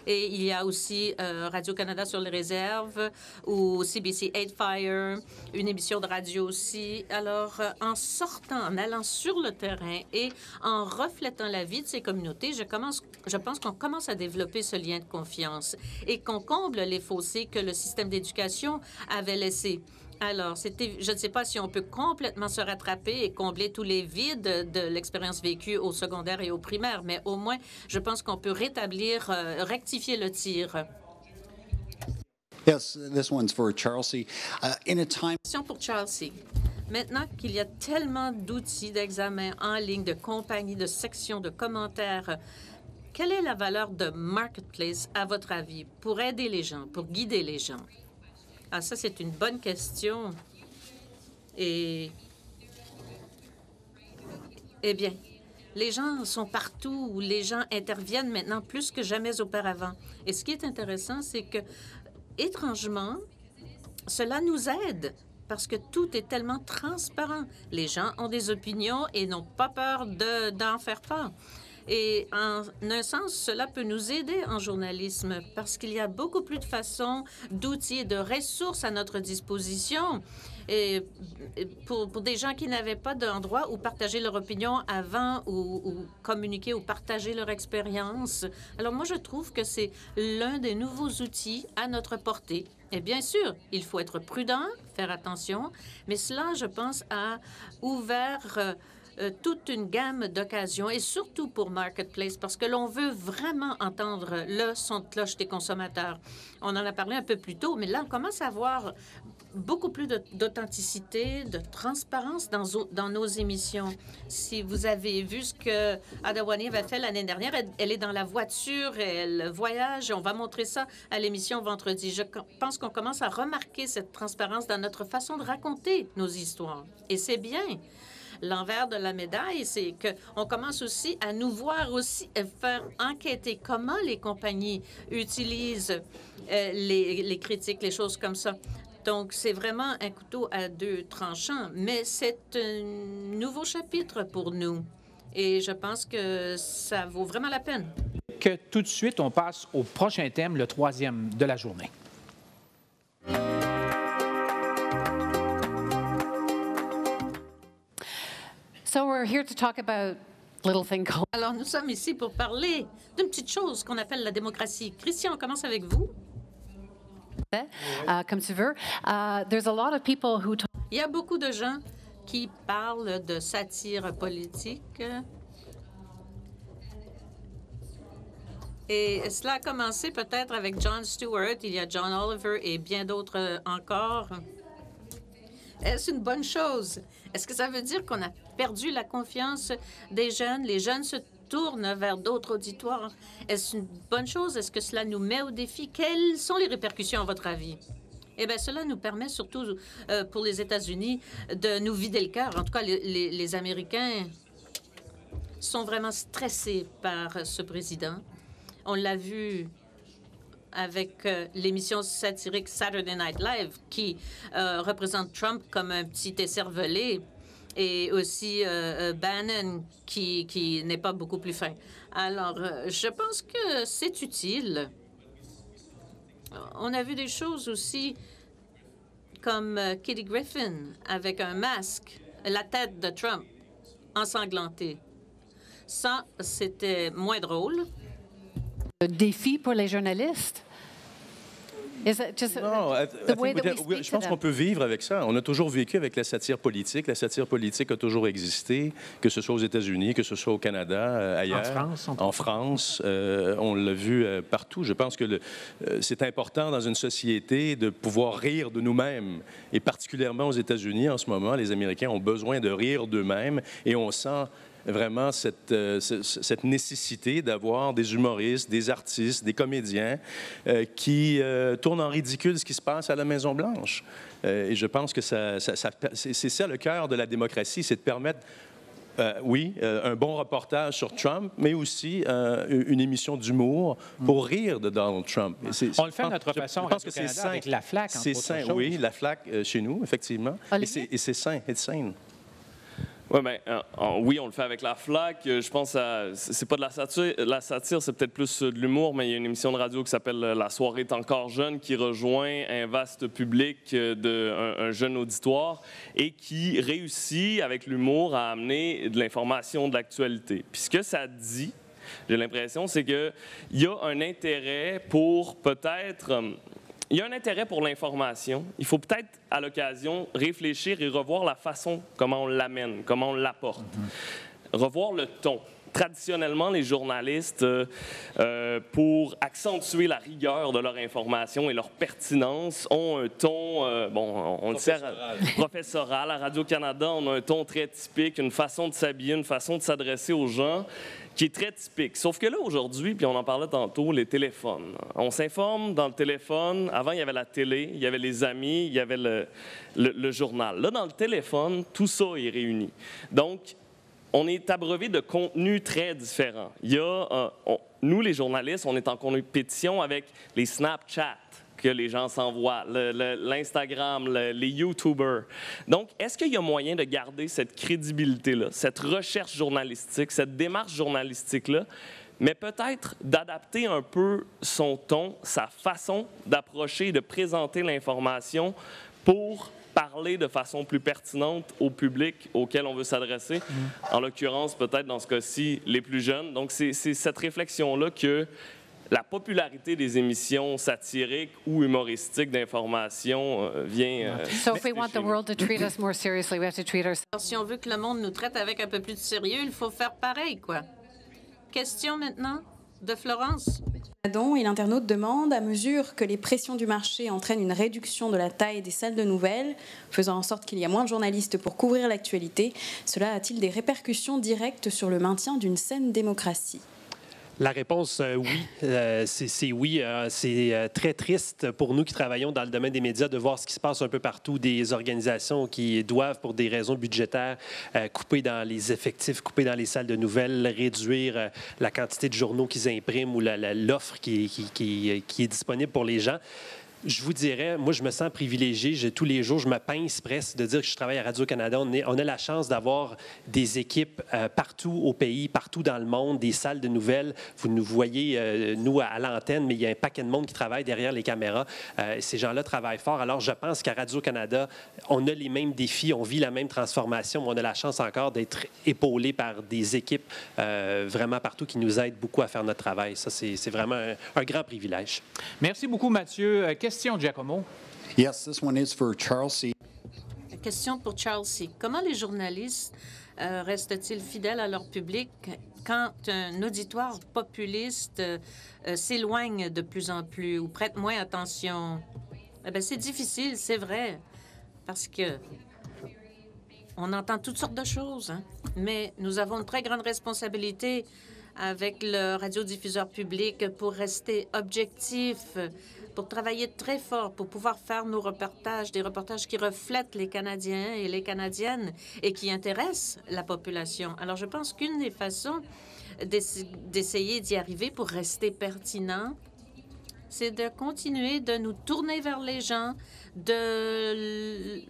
Et il y a aussi Radio-Canada sur les réserves ou CBC 8 Fire, une émission de radio aussi. Alors, en sortant, en allant sur le terrain et en reflétant la vie de ces communautés, je pense qu'on commence à développer ce lien de confiance et qu'on comble les fossés que le système d'éducation avait laissés. Alors, je ne sais pas si on peut complètement se rattraper et combler tous les vides de l'expérience vécue au secondaire et au primaire, mais au moins, je pense qu'on peut rectifier le tir. Yes, this one's for Charles. In a time... Question pour Charles. Maintenant qu'il y a tellement d'outils d'examen en ligne, de compagnies, de sections, de commentaires, quelle est la valeur de Marketplace, à votre avis, pour aider les gens, pour guider les gens? Ah, ça, c'est une bonne question. Eh bien, les gens sont partout où les gens interviennent maintenant plus que jamais auparavant. Et ce qui est intéressant, c'est que, étrangement, cela nous aide parce que tout est tellement transparent. Les gens ont des opinions et n'ont pas peur d'en faire part. Et en un sens, cela peut nous aider en journalisme parce qu'il y a beaucoup plus de façons, d'outils et de ressources à notre disposition. Et pour des gens qui n'avaient pas d'endroit où partager leur opinion avant ou communiquer ou partager leur expérience. Alors moi, je trouve que c'est l'un des nouveaux outils à notre portée. Et bien sûr, il faut être prudent, faire attention, mais cela, je pense, a ouvert toute une gamme d'occasions, et surtout pour Marketplace, parce que l'on veut vraiment entendre le son de cloche des consommateurs. On en a parlé un peu plus tôt, mais là, on commence à avoir beaucoup plus d'authenticité, de transparence dans nos émissions. Si vous avez vu ce que Adawani avait fait l'année dernière, elle est dans la voiture, elle voyage, on va montrer ça à l'émission vendredi. Je pense qu'on commence à remarquer cette transparence dans notre façon de raconter nos histoires. Et c'est bien. L'envers de la médaille, c'est qu'on commence aussi à nous voir aussi faire enquêter comment les compagnies utilisent les critiques, les choses comme ça. Donc, c'est vraiment un couteau à deux tranchants, mais c'est un nouveau chapitre pour nous. Et je pense que ça vaut vraiment la peine. Que tout de suite, on passe au prochain thème, le troisième de la journée. So we're here to talk about little thing called... Alors, nous sommes ici pour parler d'une petite chose qu'on appelle la démocratie. Christian, on commence avec vous. There's a lot of people who talk... Il y a beaucoup de gens qui parlent de satire politique. Et cela a commencé peut-être avec Jon Stewart, il y a John Oliver et bien d'autres encore. Est-ce une bonne chose? Est-ce que ça veut dire qu'on a perdu la confiance des jeunes? Les jeunes se tournent vers d'autres auditoires. Est-ce une bonne chose? Est-ce que cela nous met au défi? Quelles sont les répercussions, à votre avis? Eh bien, cela nous permet surtout pour les États-Unis de nous vider le cœur. En tout cas, les Américains sont vraiment stressés par ce président. On l'a vu avec l'émission satirique Saturday Night Live qui représente Trump comme un petit écervelé et aussi Bannon qui n'est pas beaucoup plus fin. Alors, je pense que c'est utile. On a vu des choses aussi comme Kitty Griffin avec un masque, la tête de Trump ensanglantée. Ça, c'était moins drôle. Le défi pour les journalistes? Non, je pense qu'on peut vivre avec ça. On a toujours vécu avec la satire politique. La satire politique a toujours existé, que ce soit aux États-Unis, que ce soit au Canada, ailleurs. En France, on l'a vu partout. Je pense que c'est important dans une société de pouvoir rire de nous-mêmes. Et particulièrement aux États-Unis, en ce moment, les Américains ont besoin de rire d'eux-mêmes et on sent vraiment cette nécessité d'avoir des humoristes, des artistes, des comédiens qui tournent en ridicule ce qui se passe à la Maison-Blanche. Et je pense que c'est ça le cœur de la démocratie, c'est de permettre un bon reportage sur Trump, mais aussi une émission d'humour pour rire de Donald Trump. On le fait à notre façon à Radio-Canada avec la FLAC, entre autres choses. Oui, la FLAC chez nous, effectivement. Et c'est sain, c'est sain. Ouais, ben, oui, on le fait avec la FLAC. Je pense que c'est pas de la satire, c'est peut-être plus de l'humour, mais il y a une émission de radio qui s'appelle La soirée est encore jeune, qui rejoint un vaste public, un jeune auditoire, et qui réussit, avec l'humour, à amener de l'information, de l'actualité. Puis ce que ça dit, j'ai l'impression, c'est qu'il y a un intérêt pour peut-être... Il y a un intérêt pour l'information. Il faut peut-être, à l'occasion, réfléchir et revoir la façon comment on l'amène, comment on l'apporte. Revoir le ton. Traditionnellement, les journalistes, pour accentuer la rigueur de leur information et leur pertinence, ont un ton, on le sait, professoral. À Radio-Canada, on a un ton très typique, une façon de s'habiller, une façon de s'adresser aux gens qui est très typique. Sauf que là, aujourd'hui, puis on en parlait tantôt, les téléphones. On s'informe dans le téléphone. Avant, il y avait la télé, il y avait les amis, il y avait le journal. Là, dans le téléphone, tout ça est réuni. Donc, on est abreuvé de contenus très différents. Il y a, nous, les journalistes, on est en compétition avec les Snapchat que les gens s'envoient, l'Instagram, les YouTubers. Donc, est-ce qu'il y a moyen de garder cette crédibilité-là, cette recherche journalistique, cette démarche journalistique-là, mais peut-être d'adapter un peu son ton, sa façon d'approcher et de présenter l'information pour parler de façon plus pertinente au public auquel on veut s'adresser, en l'occurrence, peut-être dans ce cas-ci, les plus jeunes. Donc, c'est cette réflexion-là que la popularité des émissions satiriques ou humoristiques d'information vient... So if we want the world to treat us more seriously, we have to treat ourselves. Si on veut que le monde nous traite avec un peu plus de sérieux, il faut faire pareil, quoi. Question maintenant de Florence. Et l'internaute demande, à mesure que les pressions du marché entraînent une réduction de la taille des salles de nouvelles, faisant en sorte qu'il y a moins de journalistes pour couvrir l'actualité, cela a-t-il des répercussions directes sur le maintien d'une saine démocratie? La réponse, oui. C'est oui. C'est très triste pour nous qui travaillons dans le domaine des médias de voir ce qui se passe un peu partout, des organisations qui doivent, pour des raisons budgétaires, couper dans les effectifs, couper dans les salles de nouvelles, réduire la quantité de journaux qu'ils impriment ou l'offre qui est disponible pour les gens. Je vous dirais, moi, je me sens privilégié. Tous les jours, je me pince presque de dire que je travaille à Radio-Canada. On a la chance d'avoir des équipes partout au pays, partout dans le monde, des salles de nouvelles. Vous nous voyez, nous, à l'antenne, mais il y a un paquet de monde qui travaille derrière les caméras. Ces gens-là travaillent fort. Alors, je pense qu'à Radio-Canada, on a les mêmes défis, on vit la même transformation, mais on a la chance encore d'être épaulé par des équipes vraiment partout qui nous aident beaucoup à faire notre travail. Ça, c'est vraiment un grand privilège. Merci beaucoup, Mathieu. Question, Giacomo. Yes, this one is for Charles C. Question pour Charles C. Comment les journalistes restent-ils fidèles à leur public quand un auditoire populiste s'éloigne de plus en plus ou prête moins attention? Eh bien, c'est difficile, c'est vrai, parce que on entend toutes sortes de choses, hein? Mais nous avons une très grande responsabilité avec le radiodiffuseur public pour rester objectif, pour travailler très fort, pour pouvoir faire nos reportages, des reportages qui reflètent les Canadiens et les Canadiennes et qui intéressent la population. Alors, je pense qu'une des façons d'essayer d'y arriver pour rester pertinent, c'est de continuer de nous tourner vers les gens, de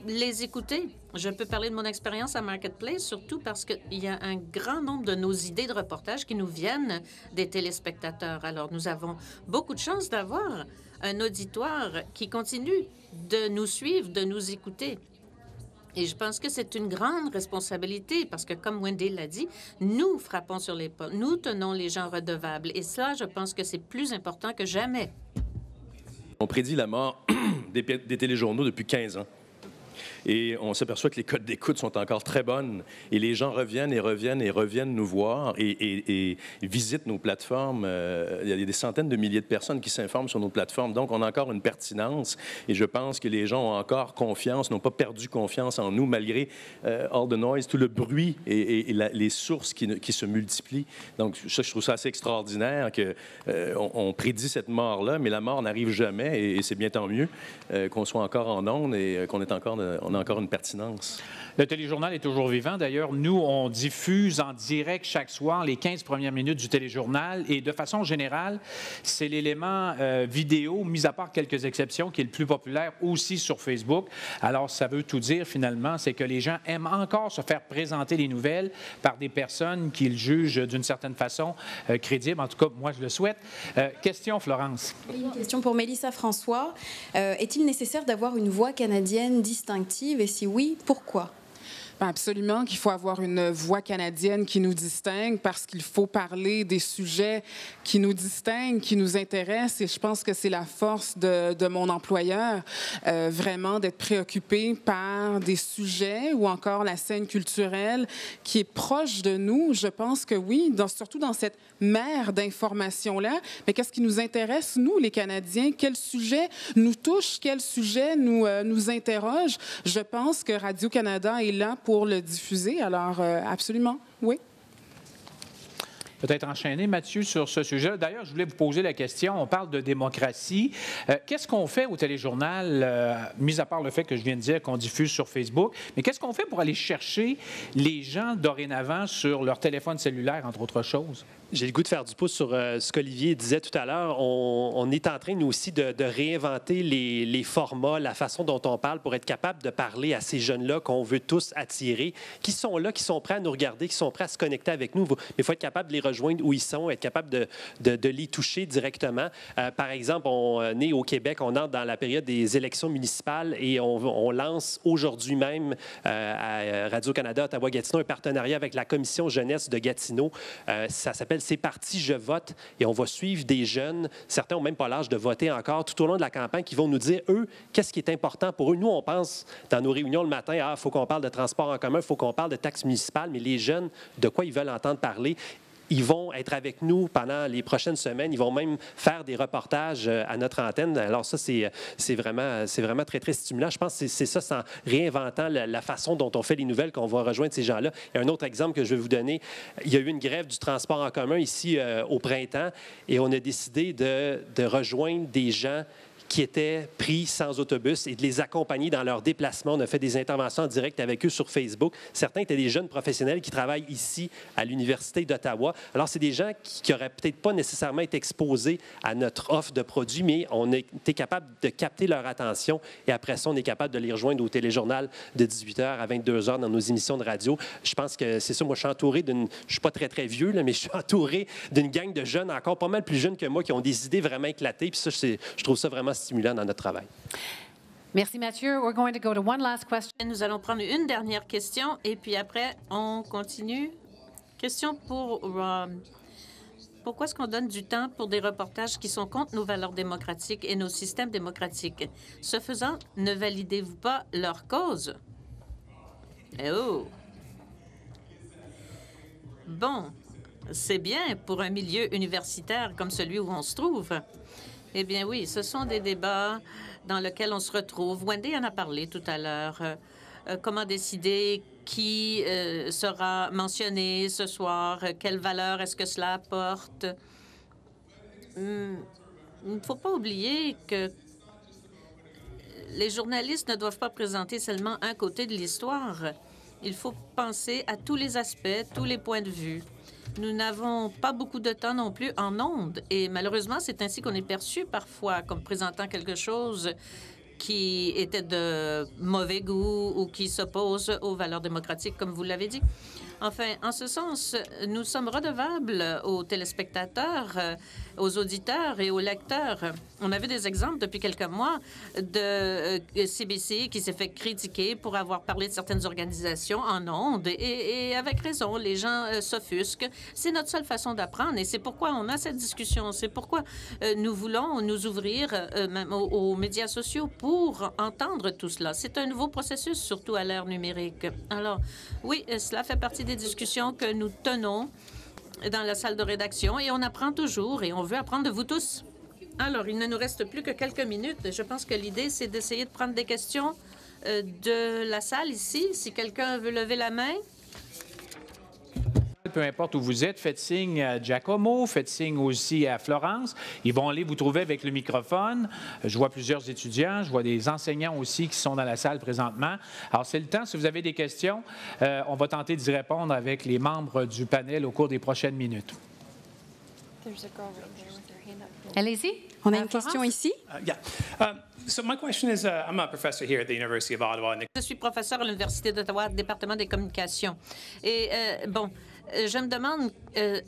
les écouter. Je peux parler de mon expérience à Marketplace, surtout parce qu'il y a un grand nombre de nos idées de reportage qui nous viennent des téléspectateurs. Alors, nous avons beaucoup de chance d'avoir un auditoire qui continue de nous suivre, de nous écouter. Et je pense que c'est une grande responsabilité parce que, comme Wendy l'a dit, nous frappons sur les pas, nous tenons les gens redevables. Et ça, je pense que c'est plus important que jamais. On prédit la mort des téléjournaux depuis 15 ans. Et on s'aperçoit que les codes d'écoute sont encore très bonnes. Et les gens reviennent et reviennent et reviennent nous voir et visitent nos plateformes. Il y a des centaines de milliers de personnes qui s'informent sur nos plateformes. Donc, on a encore une pertinence. Et je pense que les gens ont encore confiance, n'ont pas perdu confiance en nous, malgré all the noise, tout le bruit et les sources qui se multiplient. Donc, ça, je trouve ça assez extraordinaire qu'on prédit cette mort-là, mais la mort n'arrive jamais. Et c'est bien tant mieux qu'on soit encore en ondes et qu'on on a encore une pertinence. Le téléjournal est toujours vivant. D'ailleurs, nous, on diffuse en direct chaque soir les 15 premières minutes du téléjournal. Et de façon générale, c'est l'élément vidéo, mis à part quelques exceptions, qui est le plus populaire aussi sur Facebook. Alors, ça veut tout dire, finalement, c'est que les gens aiment encore se faire présenter les nouvelles par des personnes qu'ils jugent d'une certaine façon crédibles. En tout cas, moi, je le souhaite. Question, Florence. Une question pour Mélissa François. Est-il nécessaire d'avoir une voix canadienne distinctive? Et si oui, pourquoi? Absolument qu'il faut avoir une voix canadienne qui nous distingue parce qu'il faut parler des sujets qui nous distinguent, qui nous intéressent. Et je pense que c'est la force de mon employeur, vraiment d'être préoccupé par des sujets ou encore la scène culturelle qui est proche de nous. Je pense que oui, surtout dans cette mer d'informations-là. Mais qu'est-ce qui nous intéresse, nous, les Canadiens? Quel sujet nous touche? Quel sujet nous interroge? Je pense que Radio-Canada est là pour le diffuser. Alors, absolument, oui. Peut-être enchaîner, Mathieu, sur ce sujet. D'ailleurs, je voulais vous poser la question. On parle de démocratie. Qu'est-ce qu'on fait au téléjournal, mis à part le fait que je viens de dire qu'on diffuse sur Facebook, mais qu'est-ce qu'on fait pour aller chercher les gens dorénavant sur leur téléphone cellulaire, entre autres choses? J'ai le goût de faire du pouce sur ce qu'Olivier disait tout à l'heure. On est en train, nous aussi, de réinventer les formats, la façon dont on parle pour être capable de parler à ces jeunes-là qu'on veut tous attirer, qui sont là, qui sont prêts à nous regarder, qui sont prêts à se connecter avec nous. Il faut être capable de les rejoindre où ils sont, être capable de les toucher directement. Par exemple, on est au Québec, on entre dans la période des élections municipales et on lance aujourd'hui même à Radio-Canada, Ottawa-Gatineau, un partenariat avec la Commission jeunesse de Gatineau. Ça s'appelle C'est parti, je vote. Et on va suivre des jeunes, certains n'ont même pas l'âge de voter encore, tout au long de la campagne, qui vont nous dire, eux, qu'est-ce qui est important pour eux. Nous, on pense dans nos réunions le matin, il faut qu'on parle de transport en commun, il faut qu'on parle de taxes municipales, mais les jeunes, de quoi ils veulent entendre parler? Ils vont être avec nous pendant les prochaines semaines. Ils vont même faire des reportages à notre antenne. Alors ça, c'est vraiment très, très stimulant. Je pense que c'est ça, c'est en réinventant la façon dont on fait les nouvelles qu'on va rejoindre ces gens-là. Et un autre exemple que je vais vous donner, il y a eu une grève du transport en commun ici au printemps et on a décidé de rejoindre des gens qui étaient pris sans autobus et de les accompagner dans leurs déplacements. On a fait des interventions en direct avec eux sur Facebook. Certains étaient des jeunes professionnels qui travaillent ici à l'Université d'Ottawa. Alors, c'est des gens qui n'auraient peut-être pas nécessairement été exposés à notre offre de produits, mais on a été capable de capter leur attention et après ça, on est capable de les rejoindre au téléjournal de 18h à 22h dans nos émissions de radio. Je pense que c'est ça. Moi, je suis entouré je ne suis pas très, très vieux, là, mais je suis entouré d'une gang de jeunes encore pas mal plus jeunes que moi qui ont des idées vraiment éclatées. Puis ça, je trouve ça vraiment stimulant dans notre travail. Merci, Mathieu. We're going to go to one last question. Nous allons prendre une dernière question et puis après, on continue. Question pour pourquoi est-ce qu'on donne du temps pour des reportages qui sont contre nos valeurs démocratiques et nos systèmes démocratiques? Ce faisant, ne validez-vous pas leur cause? Eh oh! Bon, c'est bien pour un milieu universitaire comme celui où on se trouve. Eh bien oui, ce sont des débats dans lesquels on se retrouve. Wendy en a parlé tout à l'heure. Comment décider qui sera mentionné ce soir? Quelle valeur est-ce que cela apporte? Il ne faut pas oublier que les journalistes ne doivent pas présenter seulement un côté de l'histoire. Il faut penser à tous les aspects, tous les points de vue. Nous n'avons pas beaucoup de temps non plus en ondes et malheureusement, c'est ainsi qu'on est perçu parfois comme présentant quelque chose qui était de mauvais goût ou qui s'oppose aux valeurs démocratiques, comme vous l'avez dit. Enfin, en ce sens, nous sommes redevables aux téléspectateurs, aux auditeurs et aux lecteurs. On a vu des exemples depuis quelques mois de CBC qui s'est fait critiquer pour avoir parlé de certaines organisations en ondes et avec raison, les gens s'offusquent. C'est notre seule façon d'apprendre et c'est pourquoi on a cette discussion. C'est pourquoi nous voulons nous ouvrir même aux médias sociaux pour entendre tout cela. C'est un nouveau processus, surtout à l'ère numérique. Alors, oui, cela fait partie des discussions que nous tenons dans la salle de rédaction et on apprend toujours et on veut apprendre de vous tous. Alors, il ne nous reste plus que quelques minutes. Je pense que l'idée, c'est d'essayer de prendre des questions de la salle ici. Si quelqu'un veut lever la main. Peu importe où vous êtes, faites signe à Giacomo, faites signe aussi à Florence. Ils vont aller vous trouver avec le microphone. Je vois plusieurs étudiants, je vois des enseignants aussi qui sont dans la salle présentement. Alors, c'est le temps. Si vous avez des questions, on va tenter d'y répondre avec les membres du panel au cours des prochaines minutes. Allez-y. On a une question ici. So my question is, I'm a professor here at the University of Ottawa. Je suis professeur à l'Université d'Ottawa, département des communications. Et je me demande,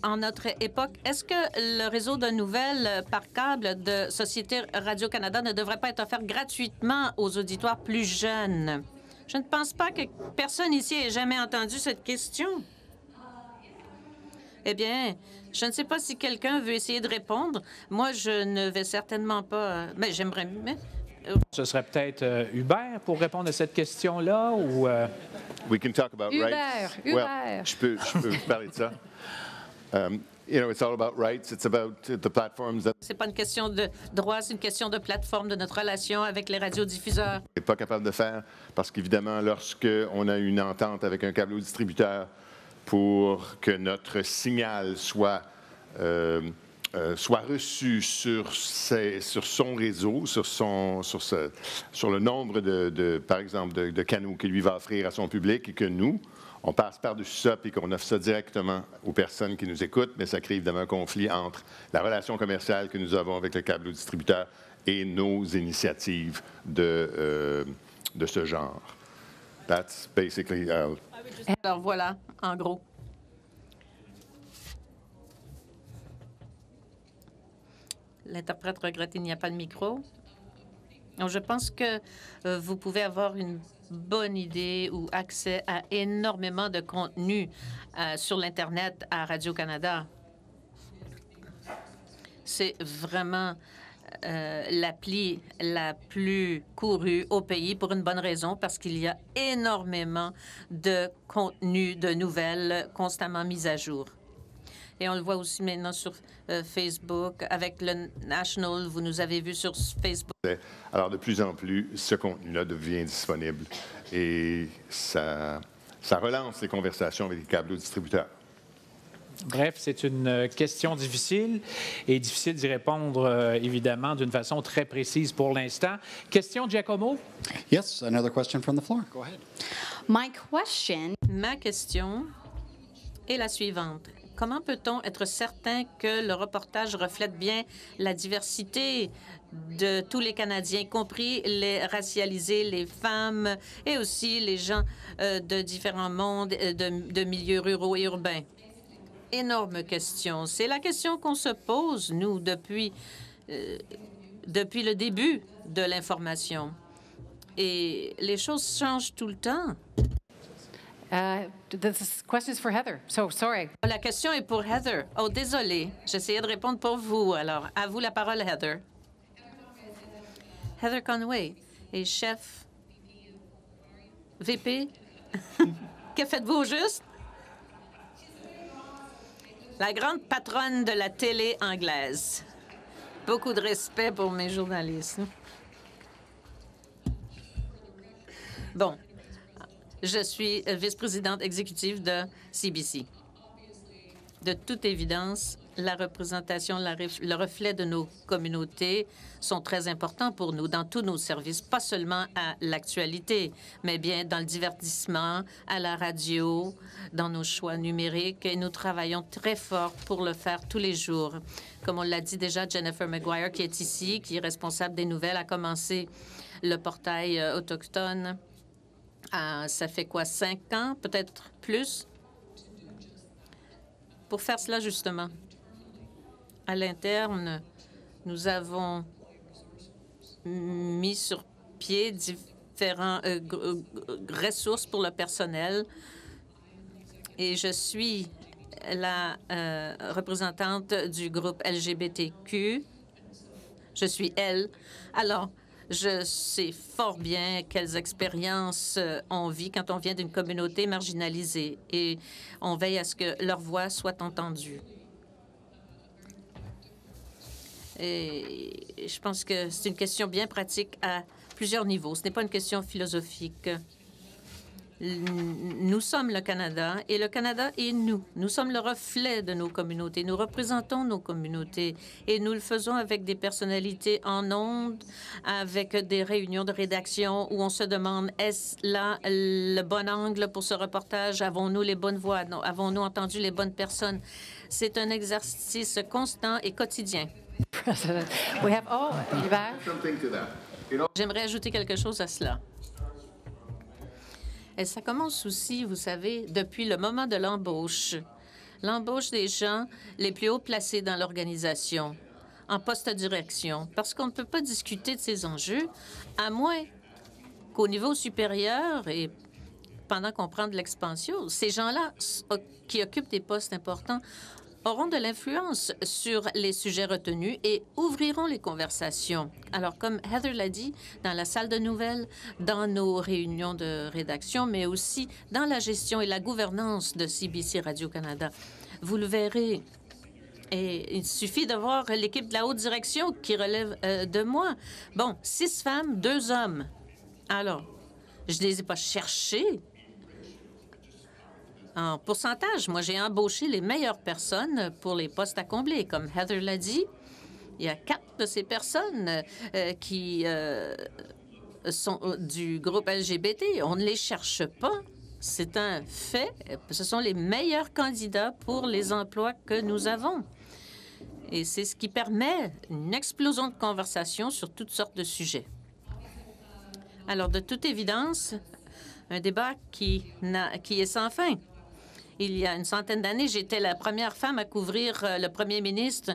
en notre époque, est-ce que le réseau de nouvelles par câble de Société Radio-Canada ne devrait pas être offert gratuitement aux auditoires plus jeunes? Je ne pense pas que personne ici ait jamais entendu cette question. Eh bien, je ne sais pas si quelqu'un veut essayer de répondre. Moi, je ne vais certainement pas... mais j'aimerais... Ce serait peut-être Hubert pour répondre à cette question-là ou... We can talk about Hubert, rights. Hubert. Well, je peux vous parler de ça. You know, it's all about rights. It's about the platforms that... C'est pas une question de droit, c'est une question de plateforme, de notre relation avec les radiodiffuseurs. On n'est pas capable de faire parce qu'évidemment, lorsqu'on a une entente avec un câble distributeur pour que notre signal soit reçu sur son réseau, sur le nombre par exemple, de canaux qu'il lui va offrir à son public et que nous, on passe par-dessus ça et qu'on offre ça directement aux personnes qui nous écoutent, mais ça crée évidemment un conflit entre la relation commerciale que nous avons avec le câble distributeur et nos initiatives de ce genre. That's basically... Alors voilà, en gros. L'interprète regrette qu'il n'y a pas de micro. Donc, je pense que vous pouvez avoir une bonne idée ou accès à énormément de contenu sur l'Internet à Radio-Canada. C'est vraiment l'appli la plus courue au pays pour une bonne raison, parce qu'il y a énormément de contenu, de nouvelles constamment mises à jour. Et on le voit aussi maintenant sur Facebook. Avec le National, vous nous avez vu sur Facebook. Alors, de plus en plus, ce contenu-là devient disponible et ça relance les conversations avec les câbles distributeurs. Bref, c'est une question difficile et difficile d'y répondre, évidemment, d'une façon très précise pour l'instant. Question, Giacomo? Yes, another question from the floor. Go ahead. Ma question est la suivante. Comment peut-on être certain que le reportage reflète bien la diversité de tous les Canadiens, y compris les racialisés, les femmes et aussi les gens de différents mondes, de milieux ruraux et urbains? Énorme question. C'est la question qu'on se pose, nous, depuis le début de l'information. Et les choses changent tout le temps. This question is for Heather. So sorry. La question est pour Heather. Oh, désolé. J'essayais de répondre pour vous. Alors, à vous la parole, Heather. Heather Conway est chef VP. Que faites-vous au juste? La grande patronne de la télé anglaise. Beaucoup de respect pour mes journalistes. Bon. Je suis vice-présidente exécutive de CBC. De toute évidence, la représentation, le reflet de nos communautés sont très importants pour nous dans tous nos services, pas seulement à l'actualité, mais bien dans le divertissement, à la radio, dans nos choix numériques. Et nous travaillons très fort pour le faire tous les jours. Comme on l'a dit déjà, Jennifer Maguire, qui est ici, qui est responsable des nouvelles, a commencé le portail autochtone. Ça fait quoi, 5 ans, peut-être plus? pour faire cela, justement, à l'interne, nous avons mis sur pied différentes ressources pour le personnel. Et je suis la représentante du groupe LGBTQ. Je suis elle. Alors, je sais fort bien quelles expériences on vit quand on vient d'une communauté marginalisée et on veille à ce que leur voix soit entendue. Et je pense que c'est une question bien pratique à plusieurs niveaux. Ce n'est pas une question philosophique. Nous sommes le Canada et le Canada est nous. Nous sommes le reflet de nos communautés. Nous représentons nos communautés et nous le faisons avec des personnalités en ondes, avec des réunions de rédaction où on se demande est-ce là le bon angle pour ce reportage? Avons-nous les bonnes voix? Avons-nous entendu les bonnes personnes? C'est un exercice constant et quotidien. J'aimerais ajouter quelque chose à cela. Et ça commence aussi, vous savez, depuis le moment de l'embauche. L'embauche des gens les plus haut placés dans l'organisation, en poste de direction, parce qu'on ne peut pas discuter de ces enjeux à moins qu'au niveau supérieur et pendant qu'on prend de l'expansion, ces gens-là qui occupent des postes importants auront de l'influence sur les sujets retenus et ouvriront les conversations. Alors, comme Heather l'a dit, dans la salle de nouvelles, dans nos réunions de rédaction, mais aussi dans la gestion et la gouvernance de CBC Radio-Canada. Vous le verrez. Et il suffit de voir l'équipe de la haute direction qui relève de moi. Bon, 6 femmes, 2 hommes. Alors, je ne les ai pas cherchés. En pourcentage, moi, j'ai embauché les meilleures personnes pour les postes à combler. Comme Heather l'a dit, il y a 4 de ces personnes qui sont du groupe LGBT. On ne les cherche pas. C'est un fait. Ce sont les meilleurs candidats pour les emplois que nous avons. Et c'est ce qui permet une explosion de conversation sur toutes sortes de sujets. Alors, de toute évidence, un débat qui est sans fin. Il y a une centaine d'années, j'étais la première femme à couvrir le premier ministre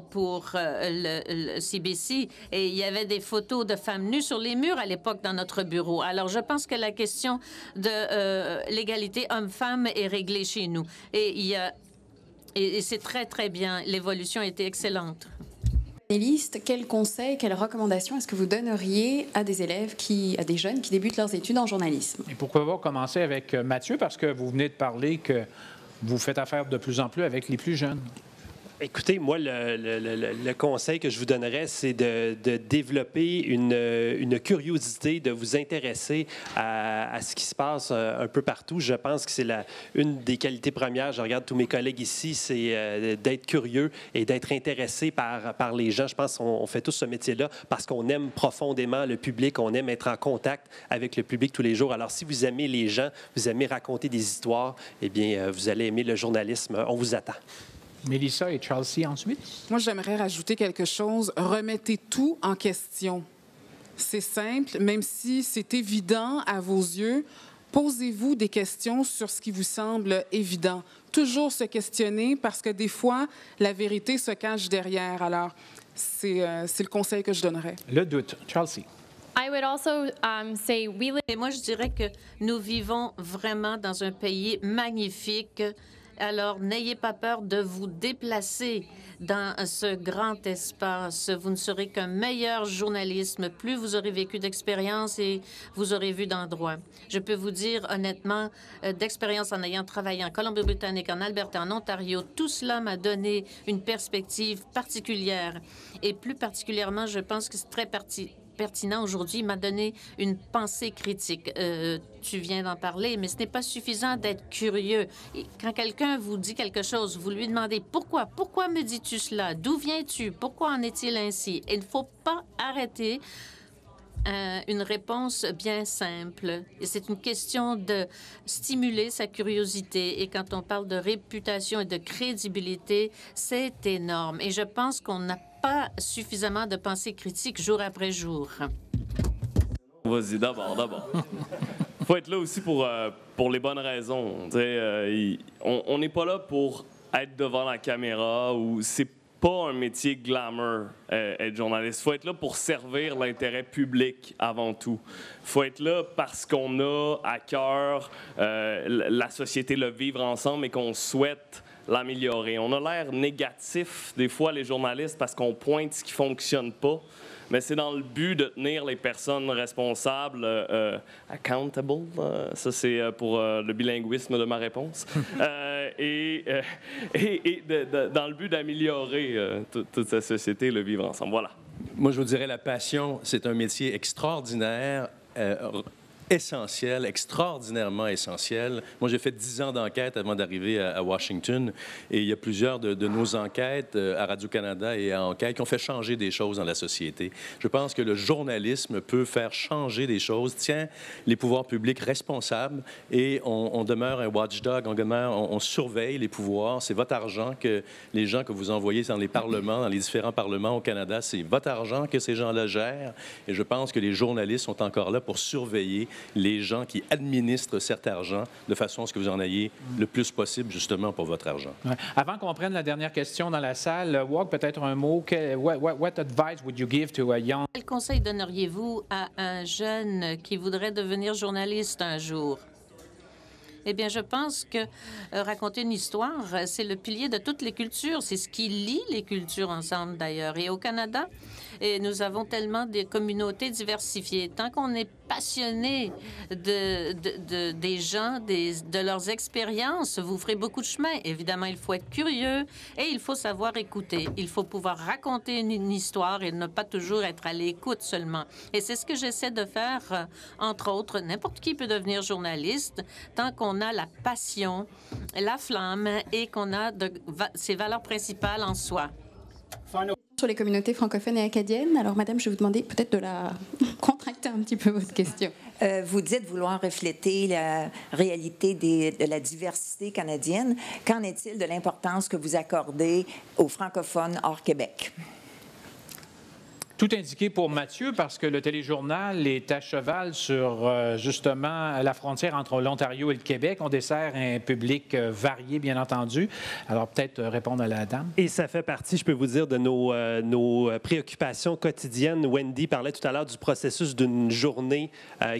pour le CBC et il y avait des photos de femmes nues sur les murs à l'époque dans notre bureau. Alors, je pense que la question de l'égalité homme-femme est réglée chez nous. Et c'est très, très bien. L'évolution a été excellente. Quels conseils, quelles recommandations est-ce que vous donneriez à des élèves, à des jeunes qui débutent leurs études en journalisme? Et pourquoi pas commencer avec Mathieu, parce que vous venez de parler que vous faites affaire de plus en plus avec les plus jeunes. Écoutez, moi, le conseil que je vous donnerais, c'est de développer une curiosité, de vous intéresser à ce qui se passe un peu partout. Je pense que c'est une des qualités premières. Je regarde tous mes collègues ici, c'est d'être curieux et d'être intéressé par les gens. Je pense qu'on fait tous ce métier-là parce qu'on aime profondément le public, on aime être en contact avec le public tous les jours. Alors, si vous aimez les gens, vous aimez raconter des histoires, eh bien, vous allez aimer le journalisme. On vous attend. Mélissa et Chelsea ensuite. Moi, j'aimerais rajouter quelque chose. Remettez tout en question. C'est simple, même si c'est évident à vos yeux, posez-vous des questions sur ce qui vous semble évident. Toujours se questionner parce que des fois, la vérité se cache derrière. Alors, c'est le conseil que je donnerais. Le doute. Chelsea. I would also say Et moi, je dirais que nous vivons vraiment dans un pays magnifique. Alors, n'ayez pas peur de vous déplacer dans ce grand espace. Vous ne serez qu'un meilleur journaliste. Plus vous aurez vécu d'expérience et vous aurez vu d'endroits. Je peux vous dire honnêtement, d'expérience en ayant travaillé en Colombie-Britannique, en Alberta, en Ontario, tout cela m'a donné une perspective particulière. Et plus particulièrement, je pense que c'est très pertinent aujourd'hui, m'a donné une pensée critique. Tu viens d'en parler, mais ce n'est pas suffisant d'être curieux. Et quand quelqu'un vous dit quelque chose, vous lui demandez « Pourquoi? Pourquoi me dis-tu cela? D'où viens-tu? Pourquoi en est-il ainsi? » Il ne faut pas arrêter une réponse bien simple. Et c'est une question de stimuler sa curiosité. Et quand on parle de réputation et de crédibilité, c'est énorme. Et je pense qu'on n'a pas suffisamment de pensée critique jour après jour. Vas-y, d'abord. Il faut être là aussi pour les bonnes raisons. On n'est pas là pour être devant la caméra ou c'est pas un métier glamour, être journaliste. Il faut être là pour servir l'intérêt public avant tout. Il faut être là parce qu'on a à cœur la société, le vivre ensemble et qu'on souhaite l'améliorer. On a l'air négatif des fois, les journalistes, parce qu'on pointe ce qui ne fonctionne pas. Mais c'est dans le but de tenir les personnes responsables accountable. Ça, c'est pour le bilinguisme de ma réponse. Dans le but d'améliorer toute sa société, le vivre ensemble. Voilà. Moi, je vous dirais, la passion, c'est un métier extraordinaire. Essentiel, extraordinairement essentiel. Moi, j'ai fait 10 ans d'enquête avant d'arriver à Washington et il y a plusieurs de nos enquêtes à Radio-Canada et à Enquête qui ont fait changer des choses dans la société. Je pense que le journalisme peut faire changer des choses, tient les pouvoirs publics responsables et on demeure un watchdog, on surveille les pouvoirs. C'est votre argent que les gens que vous envoyez dans les parlements, dans les différents parlements au Canada, c'est votre argent que ces gens-là gèrent et je pense que les journalistes sont encore là pour surveiller les gens qui administrent cet argent de façon à ce que vous en ayez le plus possible, justement, pour votre argent. Ouais. Avant qu'on prenne la dernière question dans la salle, Wog, peut-être un mot. What advice would you give to a young... Quel conseil donneriez-vous à un jeune qui voudrait devenir journaliste un jour? Eh bien, je pense que raconter une histoire, c'est le pilier de toutes les cultures. C'est ce qui lie les cultures ensemble, d'ailleurs. Et au Canada, nous avons tellement de communautés diversifiées. Tant qu'on est passionné des gens, de leurs expériences, vous ferez beaucoup de chemin. Évidemment, il faut être curieux et il faut savoir écouter. Il faut pouvoir raconter une histoire et ne pas toujours être à l'écoute seulement. Et c'est ce que j'essaie de faire, entre autres. N'importe qui peut devenir journaliste tant qu'on a la passion, la flamme et qu'on a ses valeurs principales en soi. Sur les communautés francophones et acadiennes, alors Madame, je vais vous demander peut-être de la contracter un petit peu votre question. Vous dites vouloir refléter la réalité de la diversité canadienne. Qu'en est-il de l'importance que vous accordez aux francophones hors Québec? Tout indiqué pour Mathieu parce que le téléjournal est à cheval sur justement la frontière entre l'Ontario et le Québec. On dessert un public varié, bien entendu. Alors peut-être répondre à la dame. Et ça fait partie, je peux vous dire, de nos préoccupations quotidiennes. Wendy parlait tout à l'heure du processus d'une journée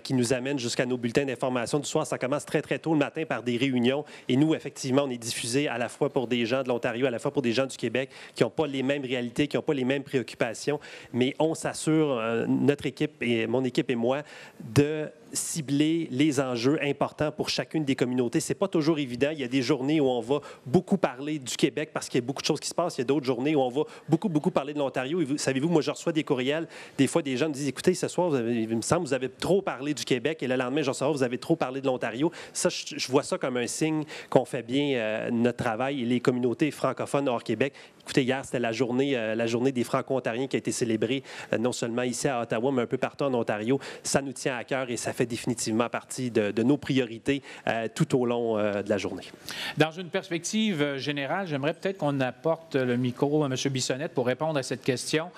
qui nous amène jusqu'à nos bulletins d'information du soir. Ça commence très, très tôt le matin par des réunions. Et nous, effectivement, on est diffusé à la fois pour des gens de l'Ontario, à la fois pour des gens du Québec qui n'ont pas les mêmes réalités, qui n'ont pas les mêmes préoccupations. Mais on s'assure, notre équipe et mon équipe et moi, de cibler les enjeux importants pour chacune des communautés. C'est pas toujours évident. Il y a des journées où on va beaucoup parler du Québec parce qu'il y a beaucoup de choses qui se passent. Il y a d'autres journées où on va beaucoup parler de l'Ontario. Et savez-vous, moi, je reçois des courriels. Des fois, des gens me disent, écoutez, ce soir, il me semble que vous avez trop parlé du Québec et le lendemain, je reçois, vous avez trop parlé de l'Ontario. Ça, je vois ça comme un signe qu'on fait bien notre travail et les communautés francophones hors Québec. Écoutez, hier, c'était la journée des Franco-Ontariens qui a été célébrée non seulement ici à Ottawa, mais un peu partout en Ontario. Ça nous tient à cœur et ça fait définitivement partie de nos priorités tout au long de la journée. Dans une perspective générale, j'aimerais peut-être qu'on apporte le micro à M. Bissonnette pour répondre à cette question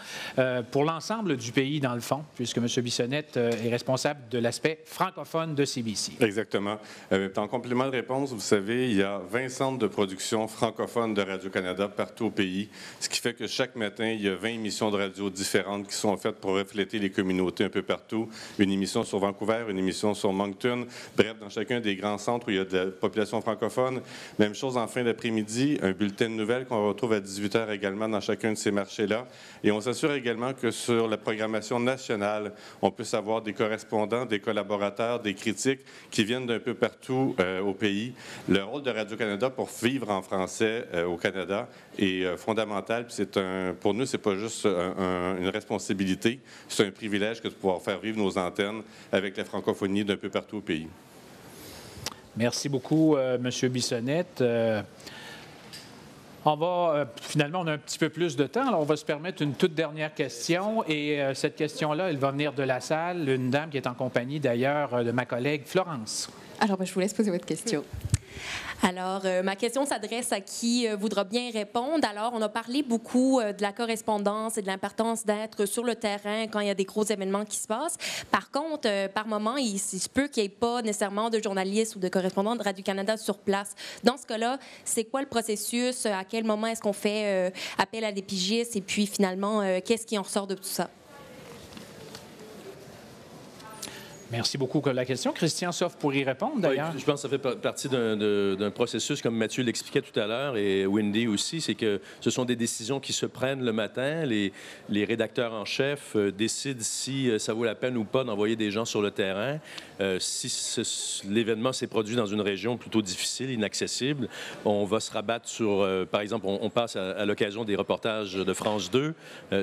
pour l'ensemble du pays, dans le fond, puisque M. Bissonnette est responsable de l'aspect francophone de CBC. Exactement. En complément de réponse, vous savez, il y a 20 centres de production francophones de Radio-Canada partout au pays, ce qui fait que chaque matin, il y a 20 émissions de radio différentes qui sont faites pour refléter les communautés un peu partout. Une émission sur Vancouver, une émission sur Moncton, bref, dans chacun des grands centres où il y a de la population francophone. Même chose en fin d'après-midi, un bulletin de nouvelles qu'on retrouve à 18h également dans chacun de ces marchés-là. Et on s'assure également que sur la programmation nationale, on puisse avoir des correspondants, des collaborateurs, des critiques qui viennent d'un peu partout au pays. Le rôle de Radio-Canada pour vivre en français au Canada est fondamental. Puis pour nous, c'est pas juste une responsabilité, c'est un privilège que de pouvoir faire vivre nos antennes avec la francophonie d'un peu partout au pays. Merci beaucoup, M. Bissonnette. Finalement, on a un petit peu plus de temps, alors on va se permettre une toute dernière question. Et cette question-là, elle va venir de la salle, une dame qui est en compagnie d'ailleurs de ma collègue Florence. Alors, je vous laisse poser votre question. Alors, ma question s'adresse à qui voudra bien répondre. Alors, on a parlé beaucoup de la correspondance et de l'importance d'être sur le terrain quand il y a des gros événements qui se passent. Par contre, par moment, il se peut qu'il n'y ait pas nécessairement de journalistes ou de correspondants de Radio-Canada sur place. Dans ce cas-là, c'est quoi le processus? À quel moment est-ce qu'on fait appel à des pigistes? Et puis, finalement, qu'est-ce qui en ressort de tout ça? Merci beaucoup pour la question. Christian Soff pour y répondre, d'ailleurs. Oui, je pense que ça fait partie d'un processus, comme Mathieu l'expliquait tout à l'heure, et Wendy aussi, c'est que ce sont des décisions qui se prennent le matin. Les rédacteurs en chef décident si ça vaut la peine ou pas d'envoyer des gens sur le terrain. Si l'événement s'est produit dans une région plutôt difficile, inaccessible, on va se rabattre sur, par exemple, on passe à l'occasion des reportages de France 2.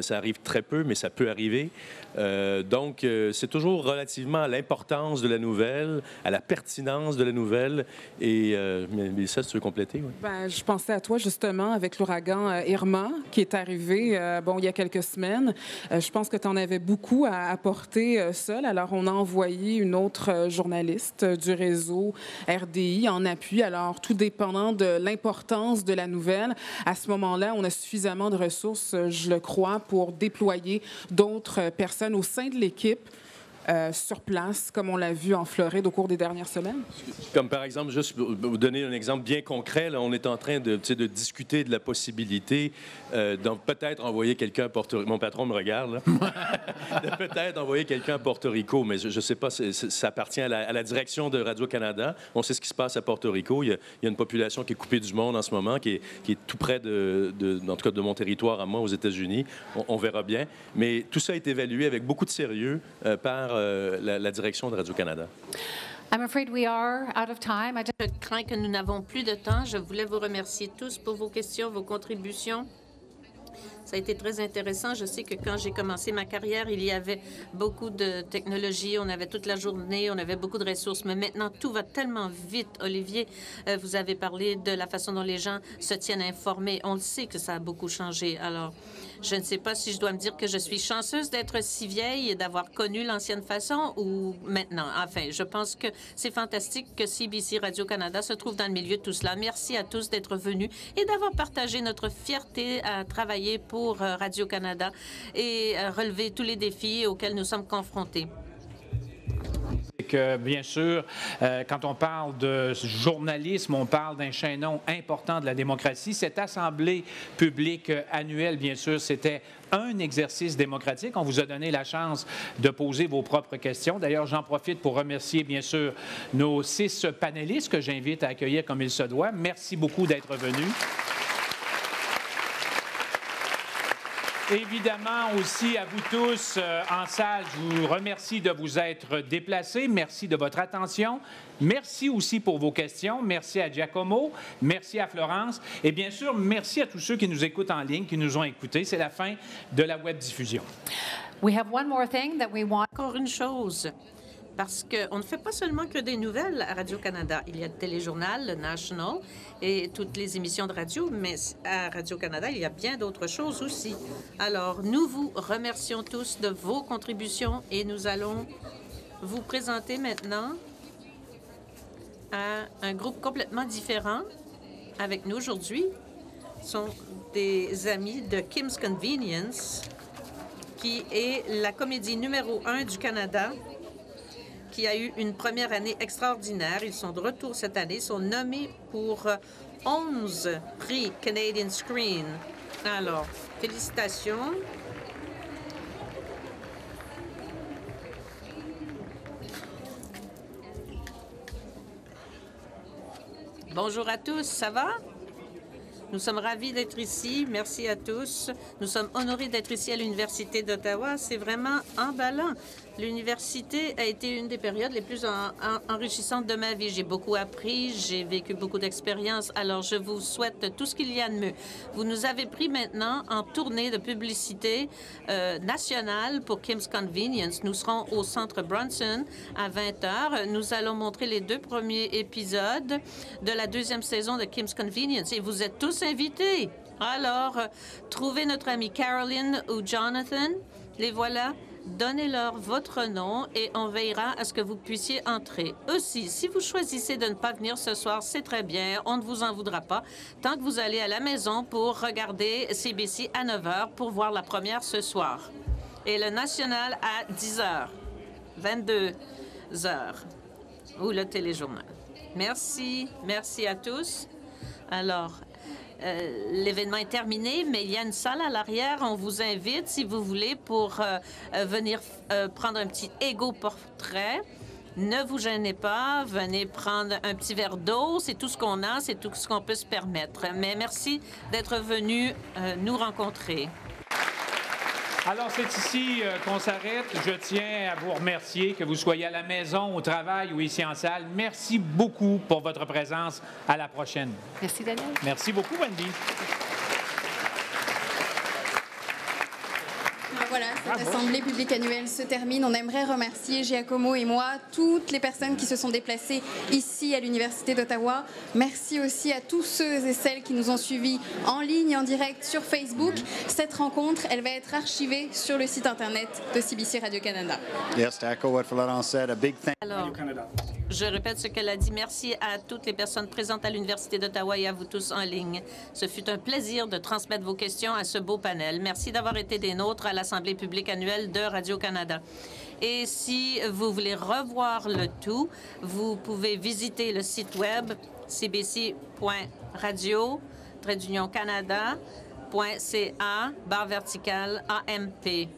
Ça arrive très peu, mais ça peut arriver. Donc, c'est toujours relativement à l'importance de la nouvelle, à la pertinence de la nouvelle. Et Mélissa, si tu veux compléter? Oui. Ben, je pensais à toi, justement, avec l'ouragan Irma qui est arrivé il y a quelques semaines. Je pense que tu en avais beaucoup à apporter seul. Alors, on a envoyé une autre journaliste du réseau RDI en appui. Alors, tout dépendant de l'importance de la nouvelle, à ce moment-là, on a suffisamment de ressources, je le crois, pour déployer d'autres personnes au sein de l'équipe sur place, comme on l'a vu en Floride au cours des dernières semaines? Comme par exemple, juste pour vous donner un exemple bien concret, là, on est en train de discuter de la possibilité de peut-être envoyer quelqu'un à Porto Rico. Mon patron me regarde, là. De peut-être envoyer quelqu'un à Porto Rico, mais je ne sais pas, ça appartient à la direction de Radio-Canada. On sait ce qui se passe à Porto Rico. Il y a une population qui est coupée du monde en ce moment, qui est tout près en tout cas de mon territoire à moi, aux États-Unis. On verra bien. Mais tout ça est évalué avec beaucoup de sérieux par la direction de Radio-Canada. I'm afraid we are out of time. Je crains que nous n'avons plus de temps. Je voulais vous remercier tous pour vos questions, vos contributions. Ça a été très intéressant. Je sais que quand j'ai commencé ma carrière, il y avait beaucoup de technologie. On avait toute la journée, on avait beaucoup de ressources. Mais maintenant, tout va tellement vite. Olivier, vous avez parlé de la façon dont les gens se tiennent informés. On le sait que ça a beaucoup changé. Alors, je ne sais pas si je dois me dire que je suis chanceuse d'être si vieille et d'avoir connu l'ancienne façon ou maintenant. Enfin, je pense que c'est fantastique que CBC Radio-Canada se trouve dans le milieu de tout cela. Merci à tous d'être venus et d'avoir partagé notre fierté à travailler pour Radio-Canada et relever tous les défis auxquels nous sommes confrontés. Que, bien sûr, quand on parle de journalisme, on parle d'un chaînon important de la démocratie. Cette assemblée publique annuelle, bien sûr, c'était un exercice démocratique. On vous a donné la chance de poser vos propres questions. D'ailleurs, j'en profite pour remercier, bien sûr, nos 6 panélistes que j'invite à accueillir comme il se doit. Merci beaucoup d'être venus. Évidemment, aussi à vous tous en salle, je vous remercie de vous être déplacés. Merci de votre attention. Merci aussi pour vos questions. Merci à Giacomo. Merci à Florence. Et bien sûr, merci à tous ceux qui nous écoutent en ligne, qui nous ont écoutés. C'est la fin de la web-diffusion. We have one more thing that we want. Encore une chose. Parce qu'on ne fait pas seulement que des nouvelles à Radio-Canada. Il y a le téléjournal, le National et toutes les émissions de radio, mais à Radio-Canada, il y a bien d'autres choses aussi. Alors, nous vous remercions tous de vos contributions et nous allons vous présenter maintenant à un groupe complètement différent. Avec nous aujourd'hui sont des amis de Kim's Convenience, qui est la comédie numéro 1 du Canada, qui a eu une première année extraordinaire. Ils sont de retour cette année. Ils sont nommés pour 11 prix Canadian Screen. Alors, félicitations. Bonjour à tous, ça va? Nous sommes ravis d'être ici. Merci à tous. Nous sommes honorés d'être ici à l'Université d'Ottawa. C'est vraiment emballant. L'université a été une des périodes les plus enrichissantes de ma vie. J'ai beaucoup appris, j'ai vécu beaucoup d'expériences. Alors, je vous souhaite tout ce qu'il y a de mieux. Vous nous avez pris maintenant en tournée de publicité nationale pour Kim's Convenience. Nous serons au Centre Brunson à 20h. Nous allons montrer les 2 premiers épisodes de la 2e saison de Kim's Convenience. Et vous êtes tous invités. Alors, trouvez notre amie Caroline ou Jonathan. Les voilà. Donnez-leur votre nom et on veillera à ce que vous puissiez entrer. Aussi, si vous choisissez de ne pas venir ce soir, c'est très bien. On ne vous en voudra pas tant que vous allez à la maison pour regarder CBC à 9 h pour voir la première ce soir. Et le national à 10 h, 22 h, ou le téléjournal. Merci. Merci à tous. Alors, l'événement est terminé, mais il y a une salle à l'arrière. On vous invite, si vous voulez, pour venir prendre un petit égo-portrait. Ne vous gênez pas. Venez prendre un petit verre d'eau. C'est tout ce qu'on a. C'est tout ce qu'on peut se permettre. Mais merci d'être venu nous rencontrer. Alors, c'est ici qu'on s'arrête. Je tiens à vous remercier, que vous soyez à la maison, au travail ou ici en salle. Merci beaucoup pour votre présence. À la prochaine. Merci, Daniel. Merci beaucoup, Wendy. Voilà, cette assemblée publique annuelle se termine. On aimerait remercier Giacomo et moi, toutes les personnes qui se sont déplacées ici à l'Université d'Ottawa. Merci aussi à tous ceux et celles qui nous ont suivis en ligne, en direct sur Facebook. Cette rencontre, elle va être archivée sur le site Internet de CBC Radio-Canada. Yes, to echo what Florence said, a big thank Alors, je répète ce qu'elle a dit. Merci à toutes les personnes présentes à l'Université d'Ottawa et à vous tous en ligne. Ce fut un plaisir de transmettre vos questions à ce beau panel. Merci d'avoir été des nôtres à l'Assemblée publique annuelle de Radio-Canada. Et si vous voulez revoir le tout, vous pouvez visiter le site web cbc.radio-canada.ca/AMP.